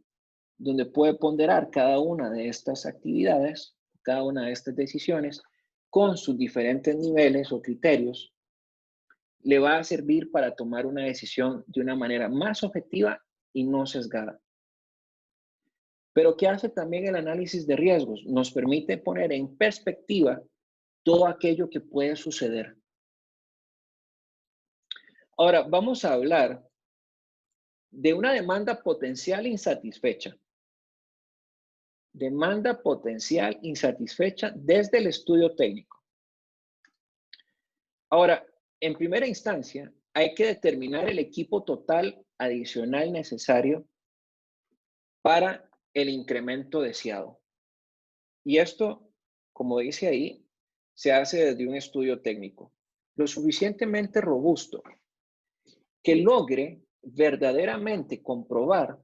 donde puede ponderar cada una de estas actividades, cada una de estas decisiones, con sus diferentes niveles o criterios, le va a servir para tomar una decisión de una manera más objetiva y no sesgada. Pero ¿qué hace también el análisis de riesgos? Nos permite poner en perspectiva todo aquello que puede suceder. Ahora, vamos a hablar de una demanda potencial insatisfecha. Demanda potencial insatisfecha desde el estudio técnico. Ahora, en primera instancia, hay que determinar el equipo total adicional necesario para el incremento deseado. Y esto, como dice ahí, se hace desde un estudio técnico, lo suficientemente robusto que logre verdaderamente comprobar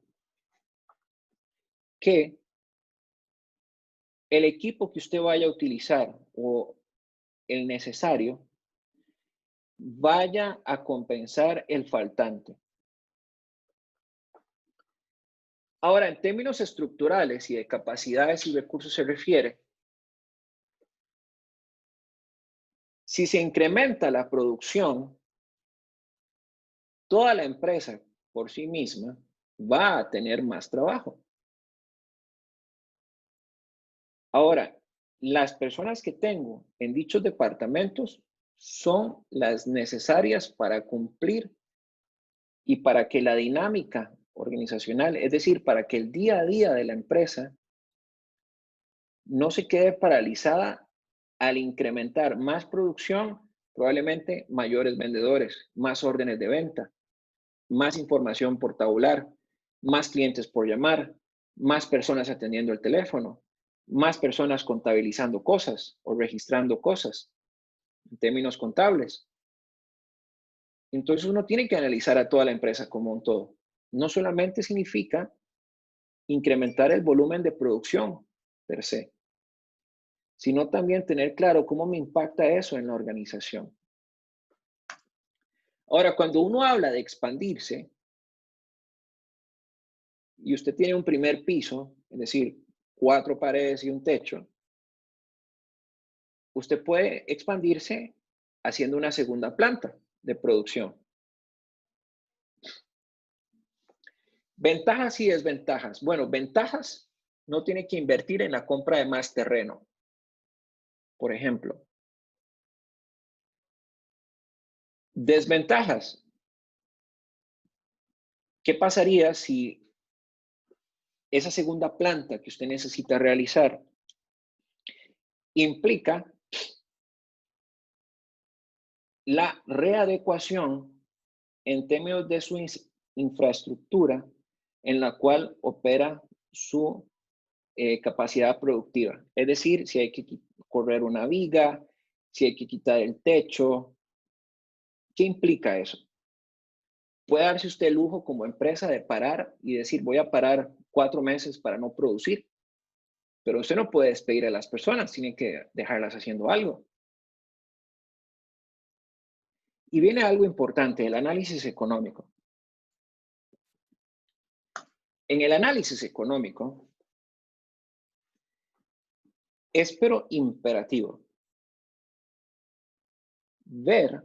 que el equipo que usted vaya a utilizar o el necesario vaya a compensar el faltante. Ahora, en términos estructurales y de capacidades y recursos se refiere, si se incrementa la producción, toda la empresa por sí misma va a tener más trabajo. Ahora, las personas que tengo en dichos departamentos son las necesarias para cumplir y para que la dinámica organizacional, es decir, para que el día a día de la empresa no se quede paralizada al incrementar más producción, probablemente mayores vendedores, más órdenes de venta, más información por tabular, más clientes por llamar, más personas atendiendo el teléfono, más personas contabilizando cosas o registrando cosas en términos contables. Entonces uno tiene que analizar a toda la empresa como un todo. No solamente significa incrementar el volumen de producción per se, sino también tener claro cómo me impacta eso en la organización. Ahora, cuando uno habla de expandirse y usted tiene un primer piso, es decir, 4 paredes y un techo, usted puede expandirse haciendo una segunda planta de producción. Ventajas y desventajas. Bueno, ventajas, no tiene que invertir en la compra de más terreno, por ejemplo. Desventajas. ¿Qué pasaría si esa segunda planta que usted necesita realizar implica la readecuación en términos de su infraestructura en la cual opera su capacidad productiva? Es decir, si hay que correr una viga, si hay que quitar el techo. ¿Qué implica eso? Puede darse usted el lujo como empresa de parar y decir, voy a parar 4 meses para no producir, pero usted no puede despedir a las personas, tiene que dejarlas haciendo algo. Y viene algo importante, el análisis económico. En el análisis económico, es pero imperativo ver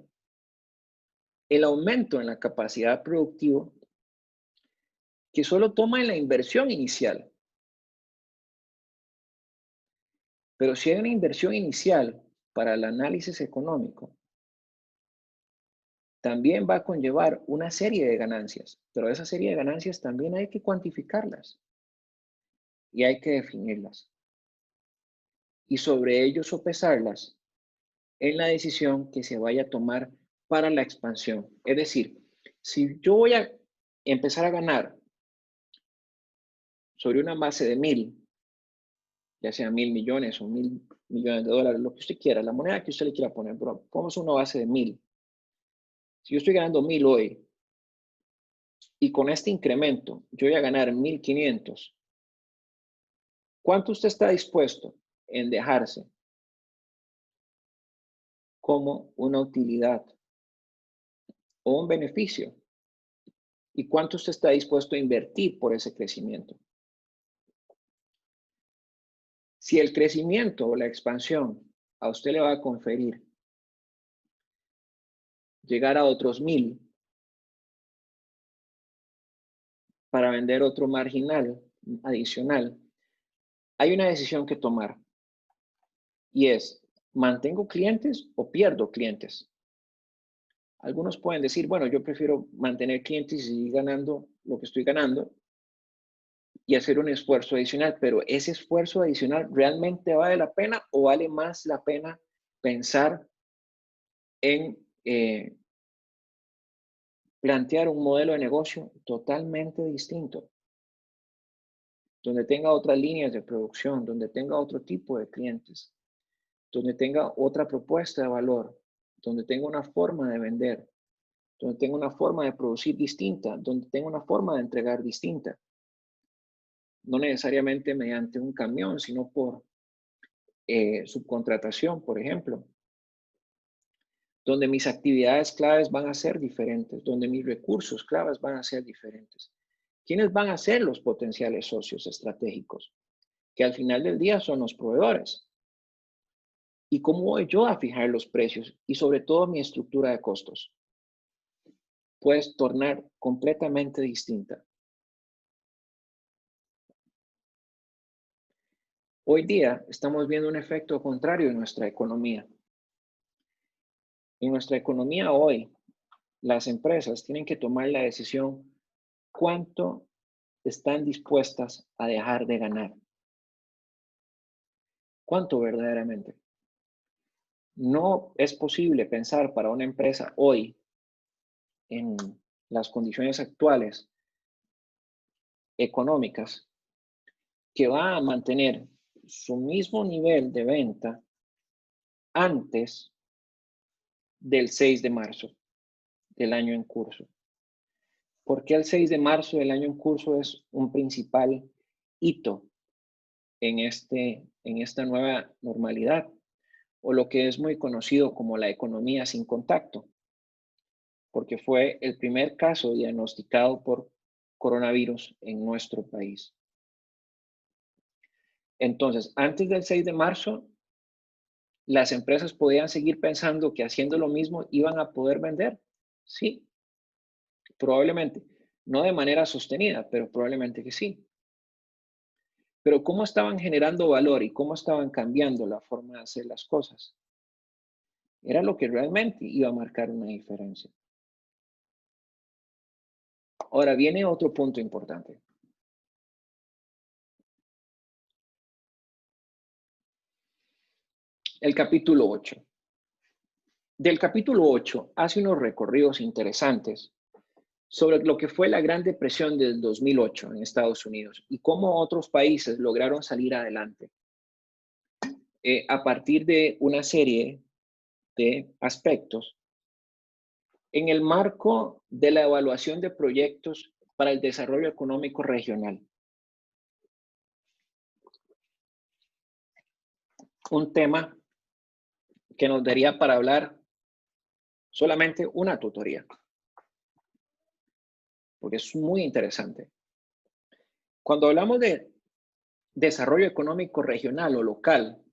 el aumento en la capacidad productiva que solo toma en la inversión inicial. Pero si hay una inversión inicial para el análisis económico, también va a conllevar una serie de ganancias, pero esa serie de ganancias también hay que cuantificarlas y hay que definirlas. Y sobre ello sopesarlas en la decisión que se vaya a tomar para la expansión. Es decir, Si yo voy a empezar a ganar sobre una base de 1000, ya sea 1000 millones o 1000 millones de dólares, lo que usted quiera, la moneda que usted le quiera poner, pero pongamos una base de 1000. Si yo estoy ganando 1000 hoy y con este incremento yo voy a ganar 1500, ¿cuánto usted está dispuesto en dejarse como una utilidad o un beneficio? ¿Y cuánto usted está dispuesto a invertir por ese crecimiento? Si el crecimiento o la expansión a usted le va a conferir llegar a otros 1000 para vender otro marginal adicional, hay una decisión que tomar y es, ¿mantengo clientes o pierdo clientes? Algunos pueden decir, bueno, yo prefiero mantener clientes y seguir ganando lo que estoy ganando y hacer un esfuerzo adicional, pero ese esfuerzo adicional realmente vale la pena o vale más la pena pensar en plantear un modelo de negocio totalmente distinto, donde tenga otras líneas de producción, donde tenga otro tipo de clientes, donde tenga otra propuesta de valor, donde tenga una forma de vender, donde tenga una forma de producir distinta, donde tenga una forma de entregar distinta. No necesariamente mediante un camión, sino por subcontratación, por ejemplo, donde mis actividades claves van a ser diferentes, donde mis recursos claves van a ser diferentes. ¿Quiénes van a ser los potenciales socios estratégicos? Que al final del día son los proveedores. ¿Y cómo voy yo a fijar los precios? Y sobre todo mi estructura de costos. Puedes tornar completamente distinta. Hoy día estamos viendo un efecto contrario en nuestra economía. En nuestra economía hoy, las empresas tienen que tomar la decisión cuánto están dispuestas a dejar de ganar. ¿Cuánto verdaderamente? No es posible pensar para una empresa hoy, en las condiciones actuales económicas, que va a mantener su mismo nivel de venta antes del 6 de marzo del año en curso. ¿Por qué el 6 de marzo del año en curso es un principal hito en esta nueva normalidad? O lo que es muy conocido como la economía sin contacto, porque fue el primer caso diagnosticado por coronavirus en nuestro país. Entonces, antes del 6 de marzo, las empresas podían seguir pensando que haciendo lo mismo iban a poder vender. Sí, probablemente. No de manera sostenida, pero probablemente que sí. Pero ¿cómo estaban generando valor y cómo estaban cambiando la forma de hacer las cosas? Era lo que realmente iba a marcar una diferencia. Ahora viene otro punto importante. El capítulo 8. Del capítulo 8 hace unos recorridos interesantes sobre lo que fue la Gran Depresión del 2008 en Estados Unidos y cómo otros países lograron salir adelante a partir de una serie de aspectos en el marco de la evaluación de proyectos para el desarrollo económico regional. Un tema que nos daría para hablar solamente una tutoría, porque es muy interesante. Cuando hablamos de desarrollo económico regional o local,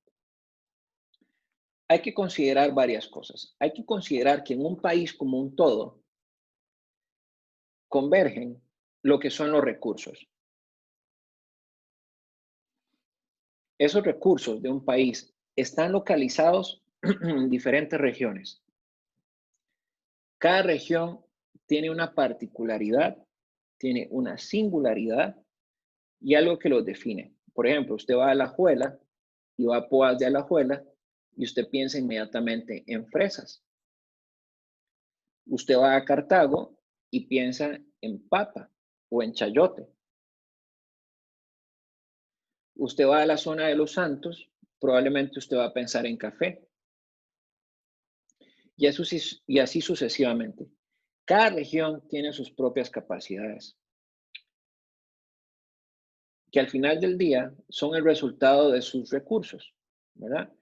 hay que considerar varias cosas. Hay que considerar que en un país como un todo convergen lo que son los recursos. Esos recursos de un país están localizados en diferentes regiones. Cada región tiene una particularidad, tiene una singularidad y algo que los define. Por ejemplo, usted va a Alajuela y va a Poás de Alajuela y usted piensa inmediatamente en fresas. Usted va a Cartago y piensa en papa o en chayote. Usted va a la zona de Los Santos, probablemente usted va a pensar en café y así sucesivamente. Cada región tiene sus propias capacidades, que al final del día son el resultado de sus recursos, ¿verdad?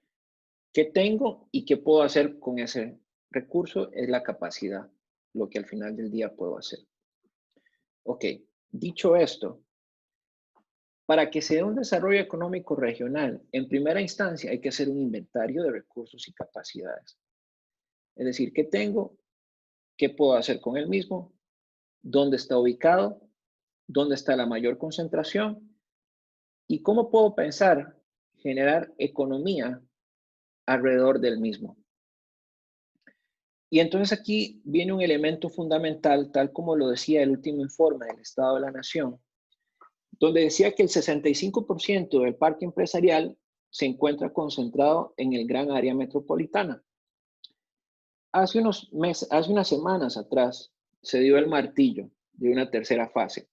¿Qué tengo y qué puedo hacer con ese recurso? Es la capacidad, lo que al final del día puedo hacer. Ok, dicho esto, para que se dé un desarrollo económico regional, en primera instancia hay que hacer un inventario de recursos y capacidades. Es decir, ¿qué tengo? ¿Qué puedo hacer con el mismo? ¿Dónde está ubicado? ¿Dónde está la mayor concentración? ¿Y cómo puedo pensar generar economía alrededor del mismo? Y entonces aquí viene un elemento fundamental, tal como lo decía el último informe del Estado de la Nación, donde decía que el 65% del parque empresarial se encuentra concentrado en el gran área metropolitana. Hace unas semanas atrás se dio el martillo de una tercera fase.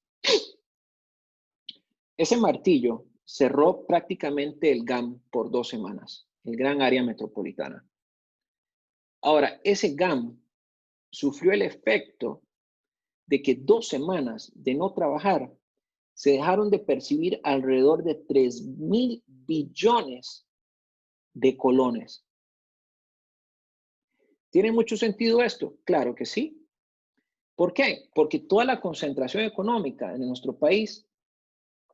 Ese martillo cerró prácticamente el GAM por 2 semanas, el gran área metropolitana. Ahora, ese GAM sufrió el efecto de que 2 semanas de no trabajar se dejaron de percibir alrededor de 3.000 billones de colones. ¿Tiene mucho sentido esto? Claro que sí. ¿Por qué? Porque toda la concentración económica en nuestro país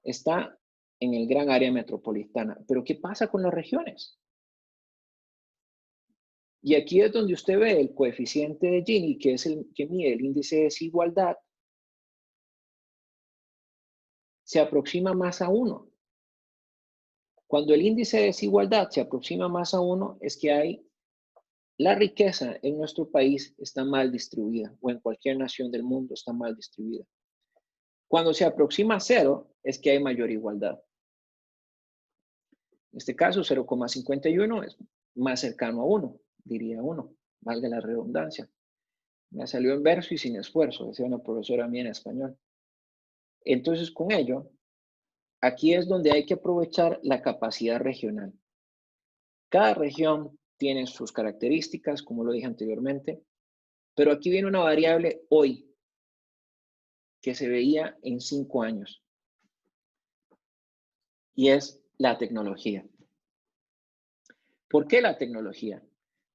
está en el gran área metropolitana. Pero ¿qué pasa con las regiones? Y aquí es donde usted ve el coeficiente de Gini, que es el que mide el índice de desigualdad, se aproxima más a 1. Cuando el índice de desigualdad se aproxima más a 1, es que la riqueza en nuestro país está mal distribuida, o en cualquier nación del mundo está mal distribuida. Cuando se aproxima a 0, es que hay mayor igualdad. En este caso, 0,51 es más cercano a 1, diría 1, valga la redundancia. Me salió en verso y sin esfuerzo, decía una profesora mía en español. Entonces, con ello, aquí es donde hay que aprovechar la capacidad regional. Cada región tiene sus características, como lo dije anteriormente, pero aquí viene una variable hoy que se veía en 5 años y es la tecnología. ¿Por qué la tecnología?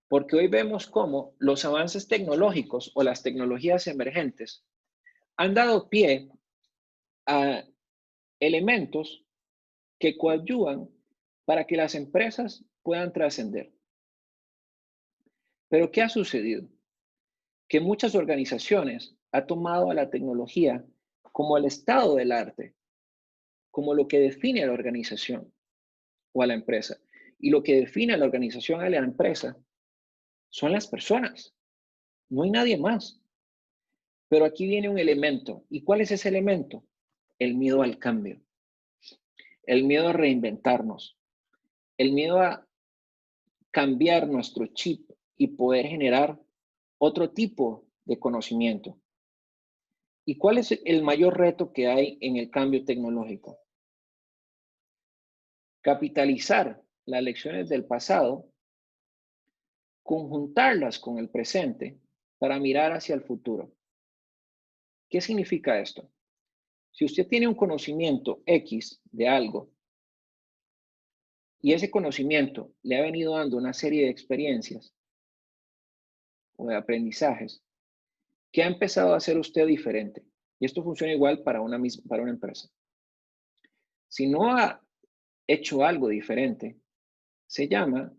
Porque hoy vemos cómo los avances tecnológicos o las tecnologías emergentes han dado pie a elementos que coadyuvan para que las empresas puedan trascender. Pero ¿qué ha sucedido? Que muchas organizaciones han tomado a la tecnología como el estado del arte, como lo que define a la organización o a la empresa. Y lo que define a la organización o a la empresa son las personas. No hay nadie más. Pero aquí viene un elemento. ¿Y cuál es ese elemento? El miedo al cambio, el miedo a reinventarnos, el miedo a cambiar nuestro chip y poder generar otro tipo de conocimiento. ¿Y cuál es el mayor reto que hay en el cambio tecnológico? Capitalizar las lecciones del pasado, conjuntarlas con el presente para mirar hacia el futuro. ¿Qué significa esto? Si usted tiene un conocimiento X de algo y ese conocimiento le ha venido dando una serie de experiencias o de aprendizajes, ¿qué ha empezado a hacer usted diferente? Y esto funciona igual para una empresa. Si no ha hecho algo diferente, se llama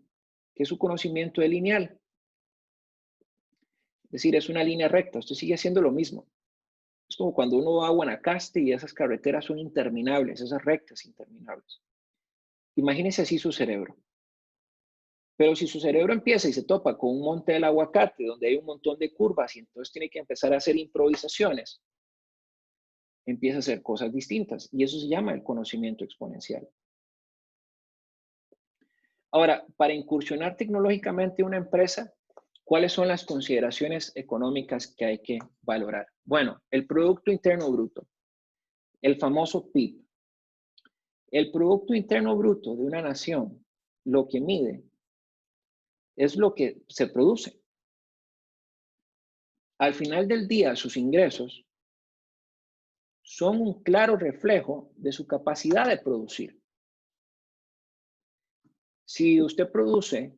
que su conocimiento es lineal. Es decir, es una línea recta, usted sigue haciendo lo mismo. Es como cuando uno va a Guanacaste y esas carreteras son interminables, esas rectas interminables. Imagínese así su cerebro. Pero si su cerebro empieza y se topa con un monte del aguacate donde hay un montón de curvas y entonces tiene que empezar a hacer improvisaciones, empieza a hacer cosas distintas y eso se llama el conocimiento exponencial. Ahora, para incursionar tecnológicamente una empresa, ¿Cuáles son las consideraciones económicas que hay que valorar? Bueno, el Producto Interno Bruto, el famoso PIB. El Producto Interno Bruto de una nación, lo que mide es lo que se produce. Al final del día, sus ingresos son un claro reflejo de su capacidad de producir. Si usted produce,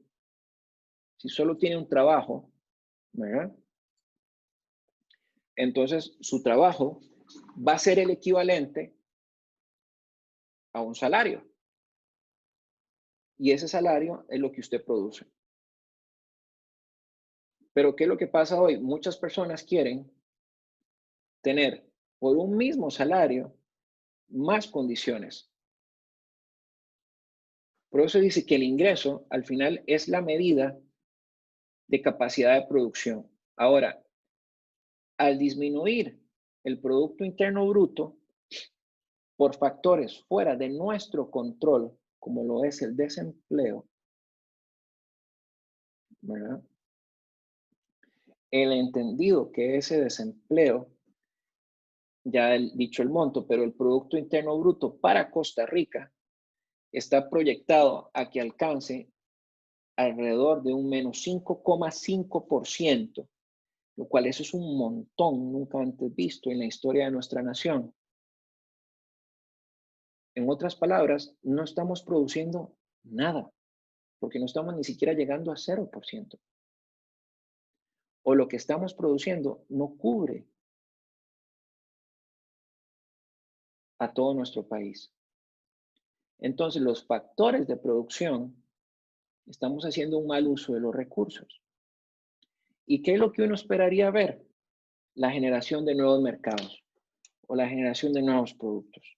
si solo tiene un trabajo, ¿verdad? Entonces su trabajo va a ser el equivalente a un salario. Y ese salario es lo que usted produce. Pero ¿qué es lo que pasa hoy? Muchas personas quieren tener por un mismo salario más condiciones. Por eso dice que el ingreso al final es la medida de capacidad de producción. Ahora, al disminuir el Producto Interno Bruto por factores fuera de nuestro control, como lo es el desempleo, ¿verdad? El entendido que ese desempleo, ya dicho el monto, pero el Producto Interno Bruto para Costa Rica está proyectado a que alcance alrededor de un menos 5,5%, lo cual eso es un montón nunca antes visto en la historia de nuestra nación. En otras palabras, no estamos produciendo nada, porque no estamos ni siquiera llegando a 0%. O lo que estamos produciendo no cubre a todo nuestro país. Entonces, los factores de producción, estamos haciendo un mal uso de los recursos. ¿Y qué es lo que uno esperaría ver? La generación de nuevos mercados o la generación de nuevos productos.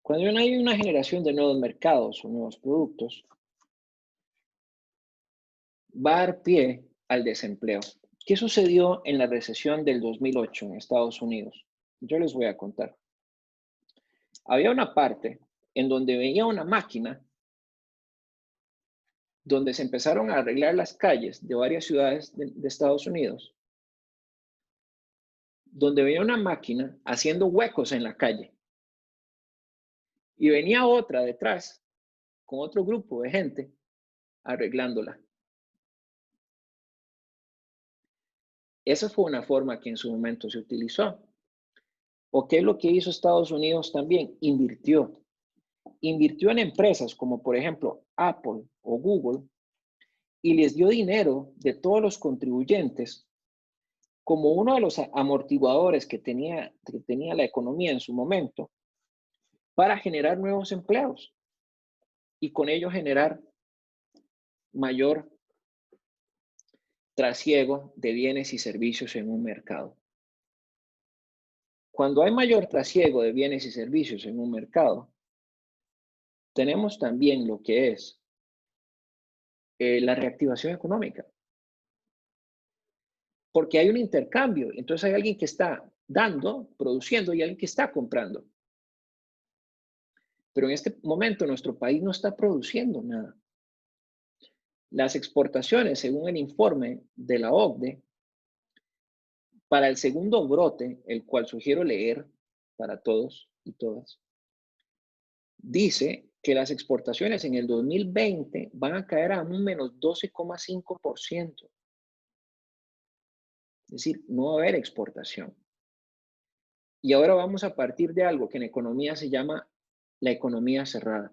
Cuando no hay una generación de nuevos mercados o nuevos productos, va a dar pie al desempleo. ¿Qué sucedió en la recesión del 2008 en Estados Unidos? Yo les voy a contar. Había una parte en donde veía una máquina donde se empezaron a arreglar las calles de varias ciudades de Estados Unidos, donde veía una máquina haciendo huecos en la calle. Y venía otra detrás, con otro grupo de gente, arreglándola. Esa fue una forma que en su momento se utilizó. ¿O qué es lo que hizo Estados Unidos también? Invirtió. Invirtió en empresas como por ejemplo Apple o Google y les dio dinero de todos los contribuyentes como uno de los amortiguadores que tenía la economía en su momento para generar nuevos empleos y con ello generar mayor trasiego de bienes y servicios en un mercado. Cuando hay mayor trasiego de bienes y servicios en un mercado, tenemos también lo que es la reactivación económica. Porque hay un intercambio. Entonces hay alguien que está dando, produciendo y alguien que está comprando. Pero en este momento nuestro país no está produciendo nada. Las exportaciones, según el informe de la OCDE, para el segundo brote, el cual sugiero leer para todos y todas, dice que las exportaciones en el 2020 van a caer a un menos 12,5%. Es decir, no va a haber exportación. Y ahora vamos a partir de algo que en economía se llama la economía cerrada.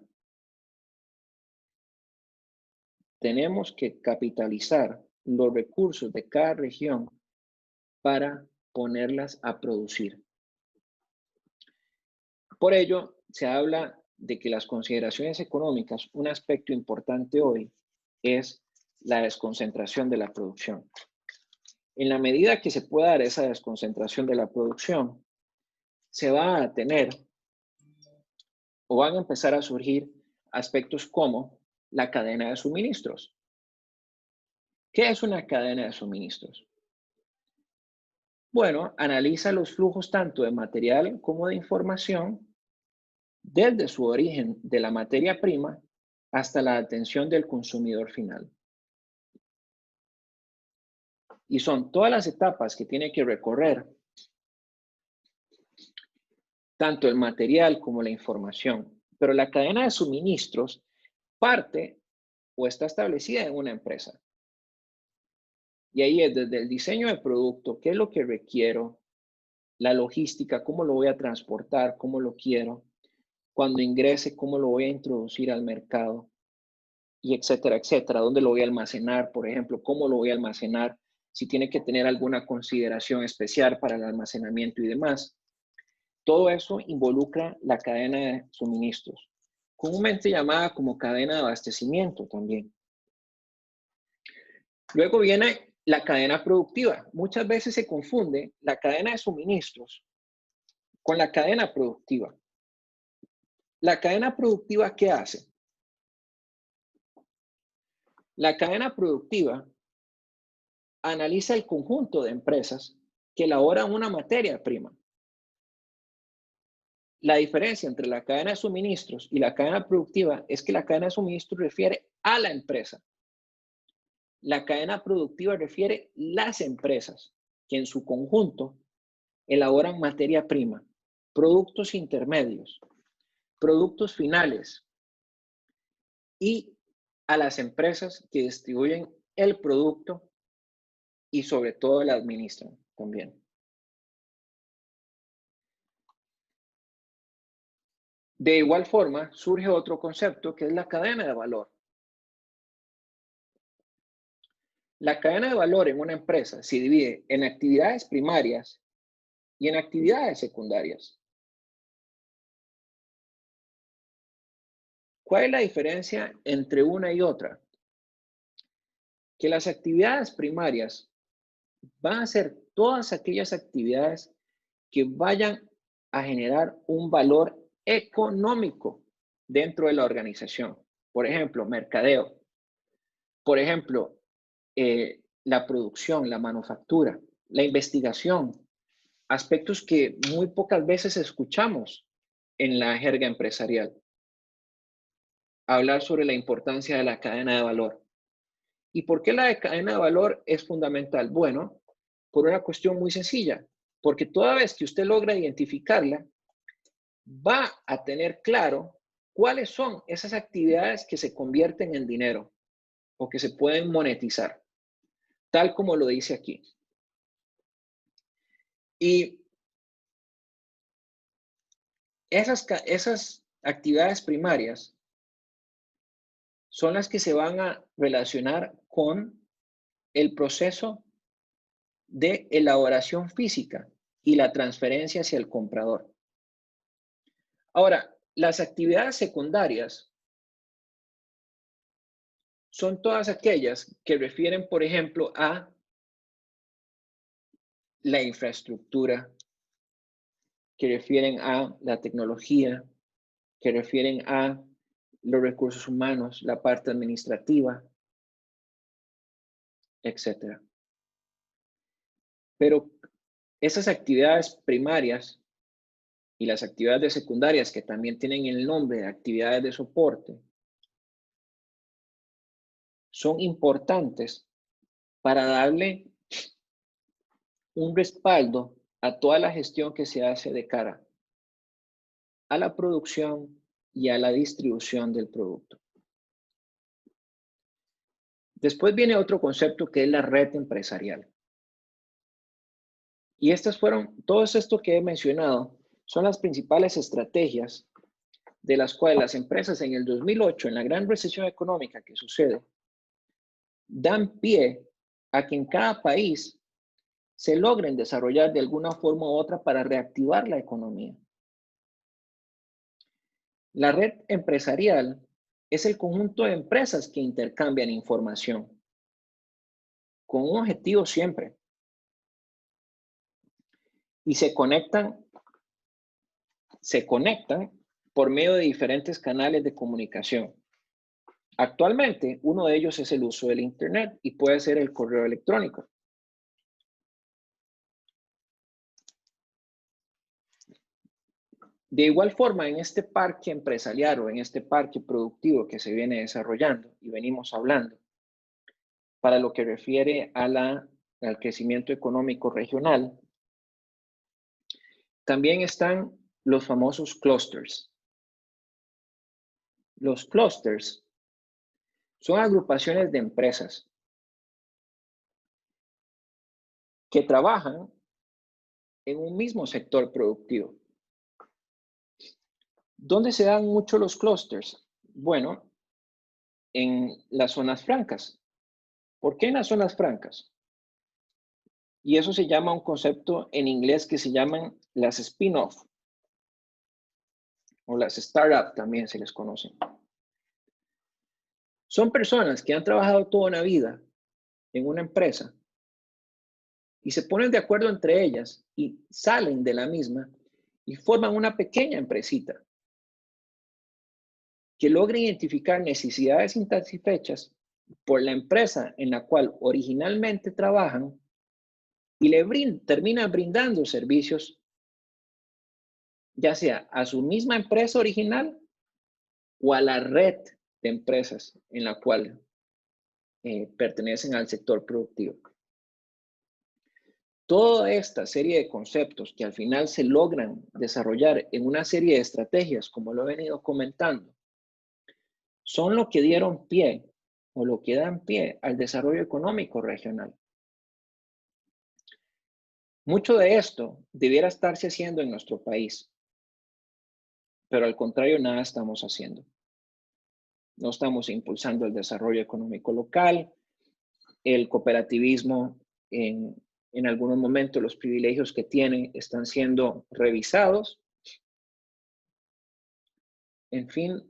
Tenemos que capitalizar los recursos de cada región para ponerlas a producir. Por ello, se habla de que las consideraciones económicas, un aspecto importante hoy es la desconcentración de la producción. En la medida que se pueda dar esa desconcentración de la producción, se va a tener o van a empezar a surgir aspectos como la cadena de suministros. ¿Qué es una cadena de suministros? Bueno, analiza los flujos tanto de material como de información desde su origen de la materia prima hasta la atención del consumidor final. Y son todas las etapas que tiene que recorrer tanto el material como la información. Pero la cadena de suministros parte o está establecida en una empresa. Y ahí es desde el diseño del producto, qué es lo que requiero, la logística, cómo lo voy a transportar, cómo lo quiero, cuando ingrese, cómo lo voy a introducir al mercado, y etcétera, etcétera. ¿Dónde lo voy a almacenar, por ejemplo? ¿Cómo lo voy a almacenar? Si tiene que tener alguna consideración especial para el almacenamiento y demás. Todo eso involucra la cadena de suministros, comúnmente llamada como cadena de abastecimiento también. Luego viene la cadena productiva. Muchas veces se confunde la cadena de suministros con la cadena productiva. La cadena productiva, ¿qué hace? La cadena productiva analiza el conjunto de empresas que elaboran una materia prima. La diferencia entre la cadena de suministros y la cadena productiva es que la cadena de suministros refiere a la empresa. La cadena productiva refiere las empresas que en su conjunto elaboran materia prima, productos intermedios, productos finales y a las empresas que distribuyen el producto y sobre todo la administran también. De igual forma, surge otro concepto que es la cadena de valor. La cadena de valor en una empresa se divide en actividades primarias y en actividades secundarias. ¿Cuál es la diferencia entre una y otra? Que las actividades primarias van a ser todas aquellas actividades que vayan a generar un valor económico dentro de la organización. Por ejemplo, mercadeo. Por ejemplo, la producción, la manufactura, la investigación, aspectos que muy pocas veces escuchamos en la jerga empresarial. Hablar sobre la importancia de la cadena de valor. ¿Y por qué la cadena de valor es fundamental? Bueno, por una cuestión muy sencilla, porque toda vez que usted logra identificarla, va a tener claro cuáles son esas actividades que se convierten en dinero o que se pueden monetizar, tal como lo dice aquí. Y esas actividades primarias son las que se van a relacionar con el proceso de elaboración física y la transferencia hacia el comprador. Ahora, las actividades secundarias son todas aquellas que refieren, por ejemplo, a la infraestructura, que refieren a la tecnología, que refieren a los recursos humanos, la parte administrativa, etc. Pero esas actividades primarias y las actividades secundarias que también tienen el nombre de actividades de soporte son importantes para darle un respaldo a toda la gestión que se hace de cara a la producción y a la distribución del producto. Después viene otro concepto que es la red empresarial. Y todos estos que he mencionado, son las principales estrategias de las cuales las empresas en el 2008, en la gran recesión económica que sucede, dan pie a que en cada país se logren desarrollar de alguna forma u otra para reactivar la economía. La red empresarial es el conjunto de empresas que intercambian información con un objetivo siempre y se conectan por medio de diferentes canales de comunicación. Actualmente, uno de ellos es el uso del Internet y puede ser el correo electrónico. De igual forma, en este parque empresarial o en este parque productivo que se viene desarrollando y venimos hablando, para lo que refiere a la al crecimiento económico regional, también están los famosos clústeres. Los clústeres son agrupaciones de empresas que trabajan en un mismo sector productivo. ¿Dónde se dan mucho los clústeres? Bueno, en las zonas francas. ¿Por qué en las zonas francas? Y eso se llama un concepto en inglés que se llaman las spin-off o las startups también se les conoce. Son personas que han trabajado toda una vida en una empresa y se ponen de acuerdo entre ellas y salen de la misma y forman una pequeña empresita que logra identificar necesidades insatisfechas por la empresa en la cual originalmente trabajan y termina brindando servicios, ya sea a su misma empresa original o a la red de empresas en la cual pertenecen al sector productivo. Toda esta serie de conceptos que al final se logran desarrollar en una serie de estrategias, como lo he venido comentando, son lo que dieron pie o lo que dan pie al desarrollo económico regional. Mucho de esto debiera estarse haciendo en nuestro país, pero al contrario, nada estamos haciendo. No estamos impulsando el desarrollo económico local, el cooperativismo en algunos momentos los privilegios que tienen están siendo revisados. En fin,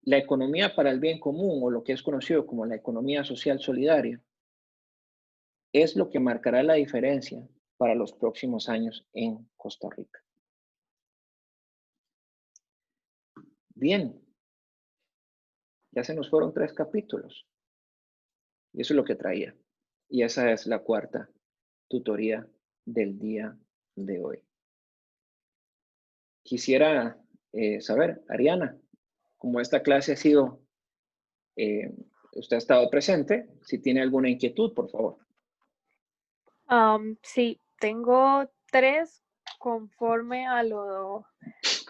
la economía para el bien común o lo que es conocido como la economía social solidaria es lo que marcará la diferencia para los próximos años en Costa Rica. Bien, ya se nos fueron 3 capítulos y eso es lo que traía. Y esa es la 4ª tutoría del día de hoy. Quisiera saber, Ariana, como esta clase ha sido, usted ha estado presente, si tiene alguna inquietud, por favor. Sí, tengo 3 conforme a lo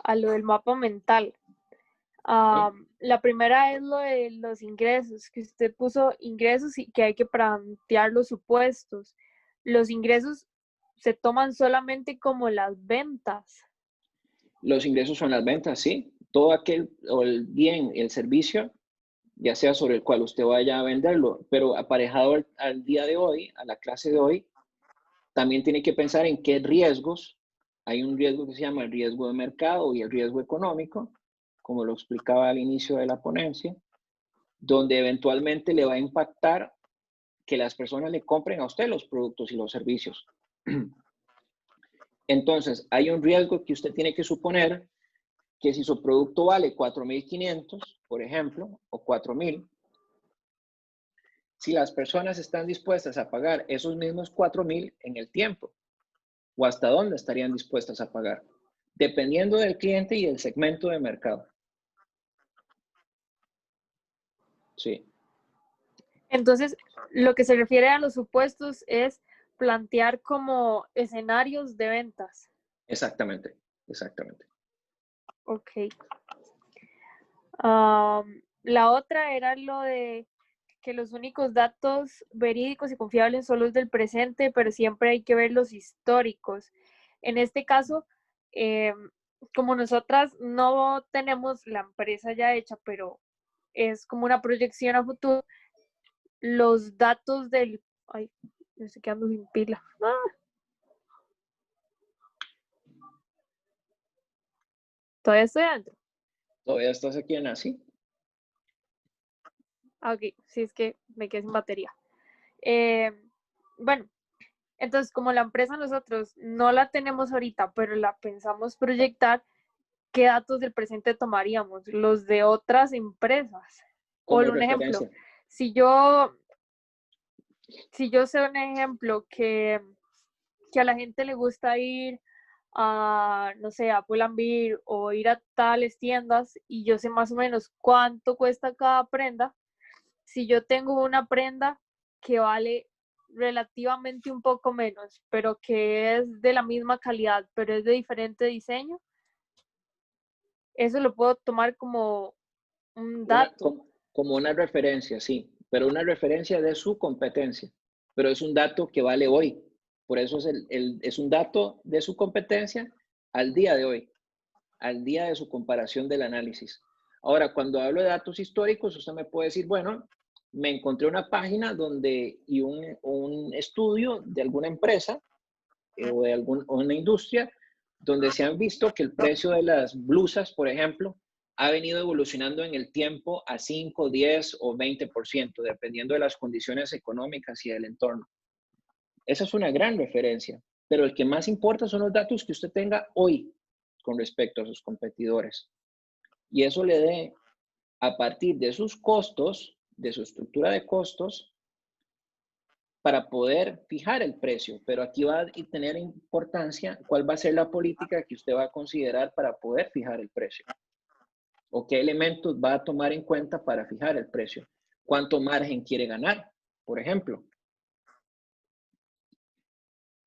del mapa mental. La primera es lo de los ingresos, que usted puso ingresos y que hay que plantear los supuestos. Los ingresos se toman solamente como las ventas. Los ingresos son las ventas, sí. Todo aquel, o el bien, el servicio, ya sea sobre el cual usted vaya a venderlo, pero aparejado al día de hoy, a la clase de hoy, también tiene que pensar en qué riesgos. Hay un riesgo que se llama el riesgo de mercado y el riesgo económico, como lo explicaba al inicio de la ponencia, donde eventualmente le va a impactar que las personas le compren a usted los productos y los servicios. Entonces, hay un riesgo que usted tiene que suponer que si su producto vale 4,500, por ejemplo, o 4,000, si las personas están dispuestas a pagar esos mismos 4,000 en el tiempo, o hasta dónde estarían dispuestas a pagar, dependiendo del cliente y el segmento de mercado. Sí. Entonces, lo que se refiere a los supuestos es plantear como escenarios de ventas. Exactamente, exactamente. Ok. La otra era lo de que los únicos datos verídicos y confiables son los del presente, pero siempre hay que ver los históricos. En este caso, como nosotras no tenemos la empresa ya hecha, pero es como una proyección a futuro, los datos del... Ay, me estoy quedando sin pila. Todavía estoy adentro. ¿Todavía estás aquí en así? Ok, sí, es que me quedé sin batería. Bueno, entonces como la empresa nosotros no la tenemos ahorita, pero la pensamos proyectar, ¿qué datos del presente tomaríamos? Los de otras empresas. O Como un ejemplo, referencia. si yo sé un ejemplo que a la gente le gusta ir a, no sé, a Pull&Bear o ir a tales tiendas y yo sé más o menos cuánto cuesta cada prenda, si yo tengo una prenda que vale relativamente un poco menos, pero que es de la misma calidad, pero es de diferente diseño, eso lo puedo tomar como un dato. Como una referencia, sí, pero una referencia de su competencia, pero es un dato que vale hoy. Por eso es un dato de su competencia al día de hoy, al día de su comparación del análisis. Ahora, cuando hablo de datos históricos, usted me puede decir, bueno, me encontré una página y un estudio de alguna empresa o de una industria donde se han visto que el precio de las blusas, por ejemplo, ha venido evolucionando en el tiempo a 5, 10 o 20%, dependiendo de las condiciones económicas y del entorno. Esa es una gran referencia, pero el que más importa son los datos que usted tenga hoy con respecto a sus competidores. Y eso le dé, a partir de sus costos, de su estructura de costos, para poder fijar el precio. Pero aquí va a tener importancia cuál va a ser la política que usted va a considerar para poder fijar el precio. O qué elementos va a tomar en cuenta para fijar el precio. ¿Cuánto margen quiere ganar, por ejemplo?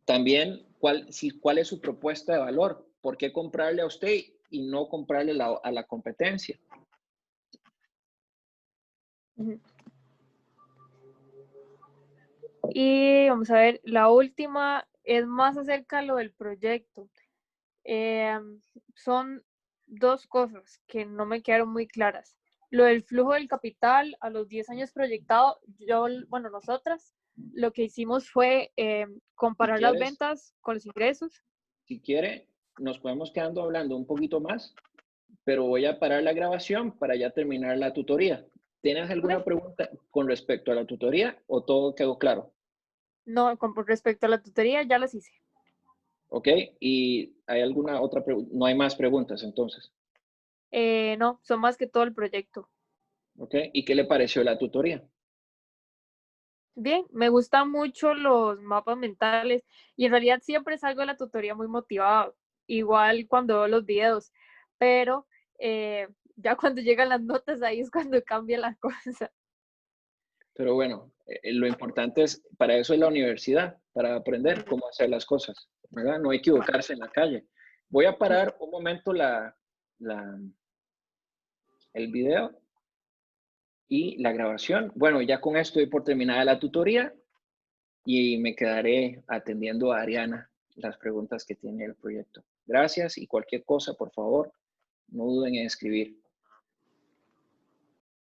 También, ¿cuál es su propuesta de valor? ¿Por qué comprarle a usted y no comprarle a la competencia? Y vamos a ver, la última es más acerca de lo del proyecto. Son dos cosas que no me quedaron muy claras. Lo del flujo del capital a los 10 años proyectado, nosotras lo que hicimos fue comparar las ventas con los ingresos. Si quiere, nos podemos quedando hablando un poquito más, pero voy a parar la grabación para ya terminar la tutoría. ¿Tienes alguna pregunta con respecto a la tutoría o todo quedó claro? No, con respecto a la tutoría ya las hice. Ok, ¿y hay alguna otra pregunta? No hay más preguntas entonces. No, son más que todo el proyecto. Ok, ¿y qué le pareció la tutoría? Bien, me gustan mucho los mapas mentales y en realidad siempre salgo de la tutoría muy motivada, igual cuando veo los videos, pero ya cuando llegan las notas ahí es cuando cambia la cosa. Pero bueno, lo importante es, para eso es la universidad, para aprender cómo hacer las cosas, ¿verdad? No equivocarse en la calle. Voy a parar un momento el video y la grabación. Bueno, ya con esto doy por terminada la tutoría y me quedaré atendiendo a Ariana las preguntas que tiene el proyecto. Gracias y cualquier cosa, por favor, no duden en escribir.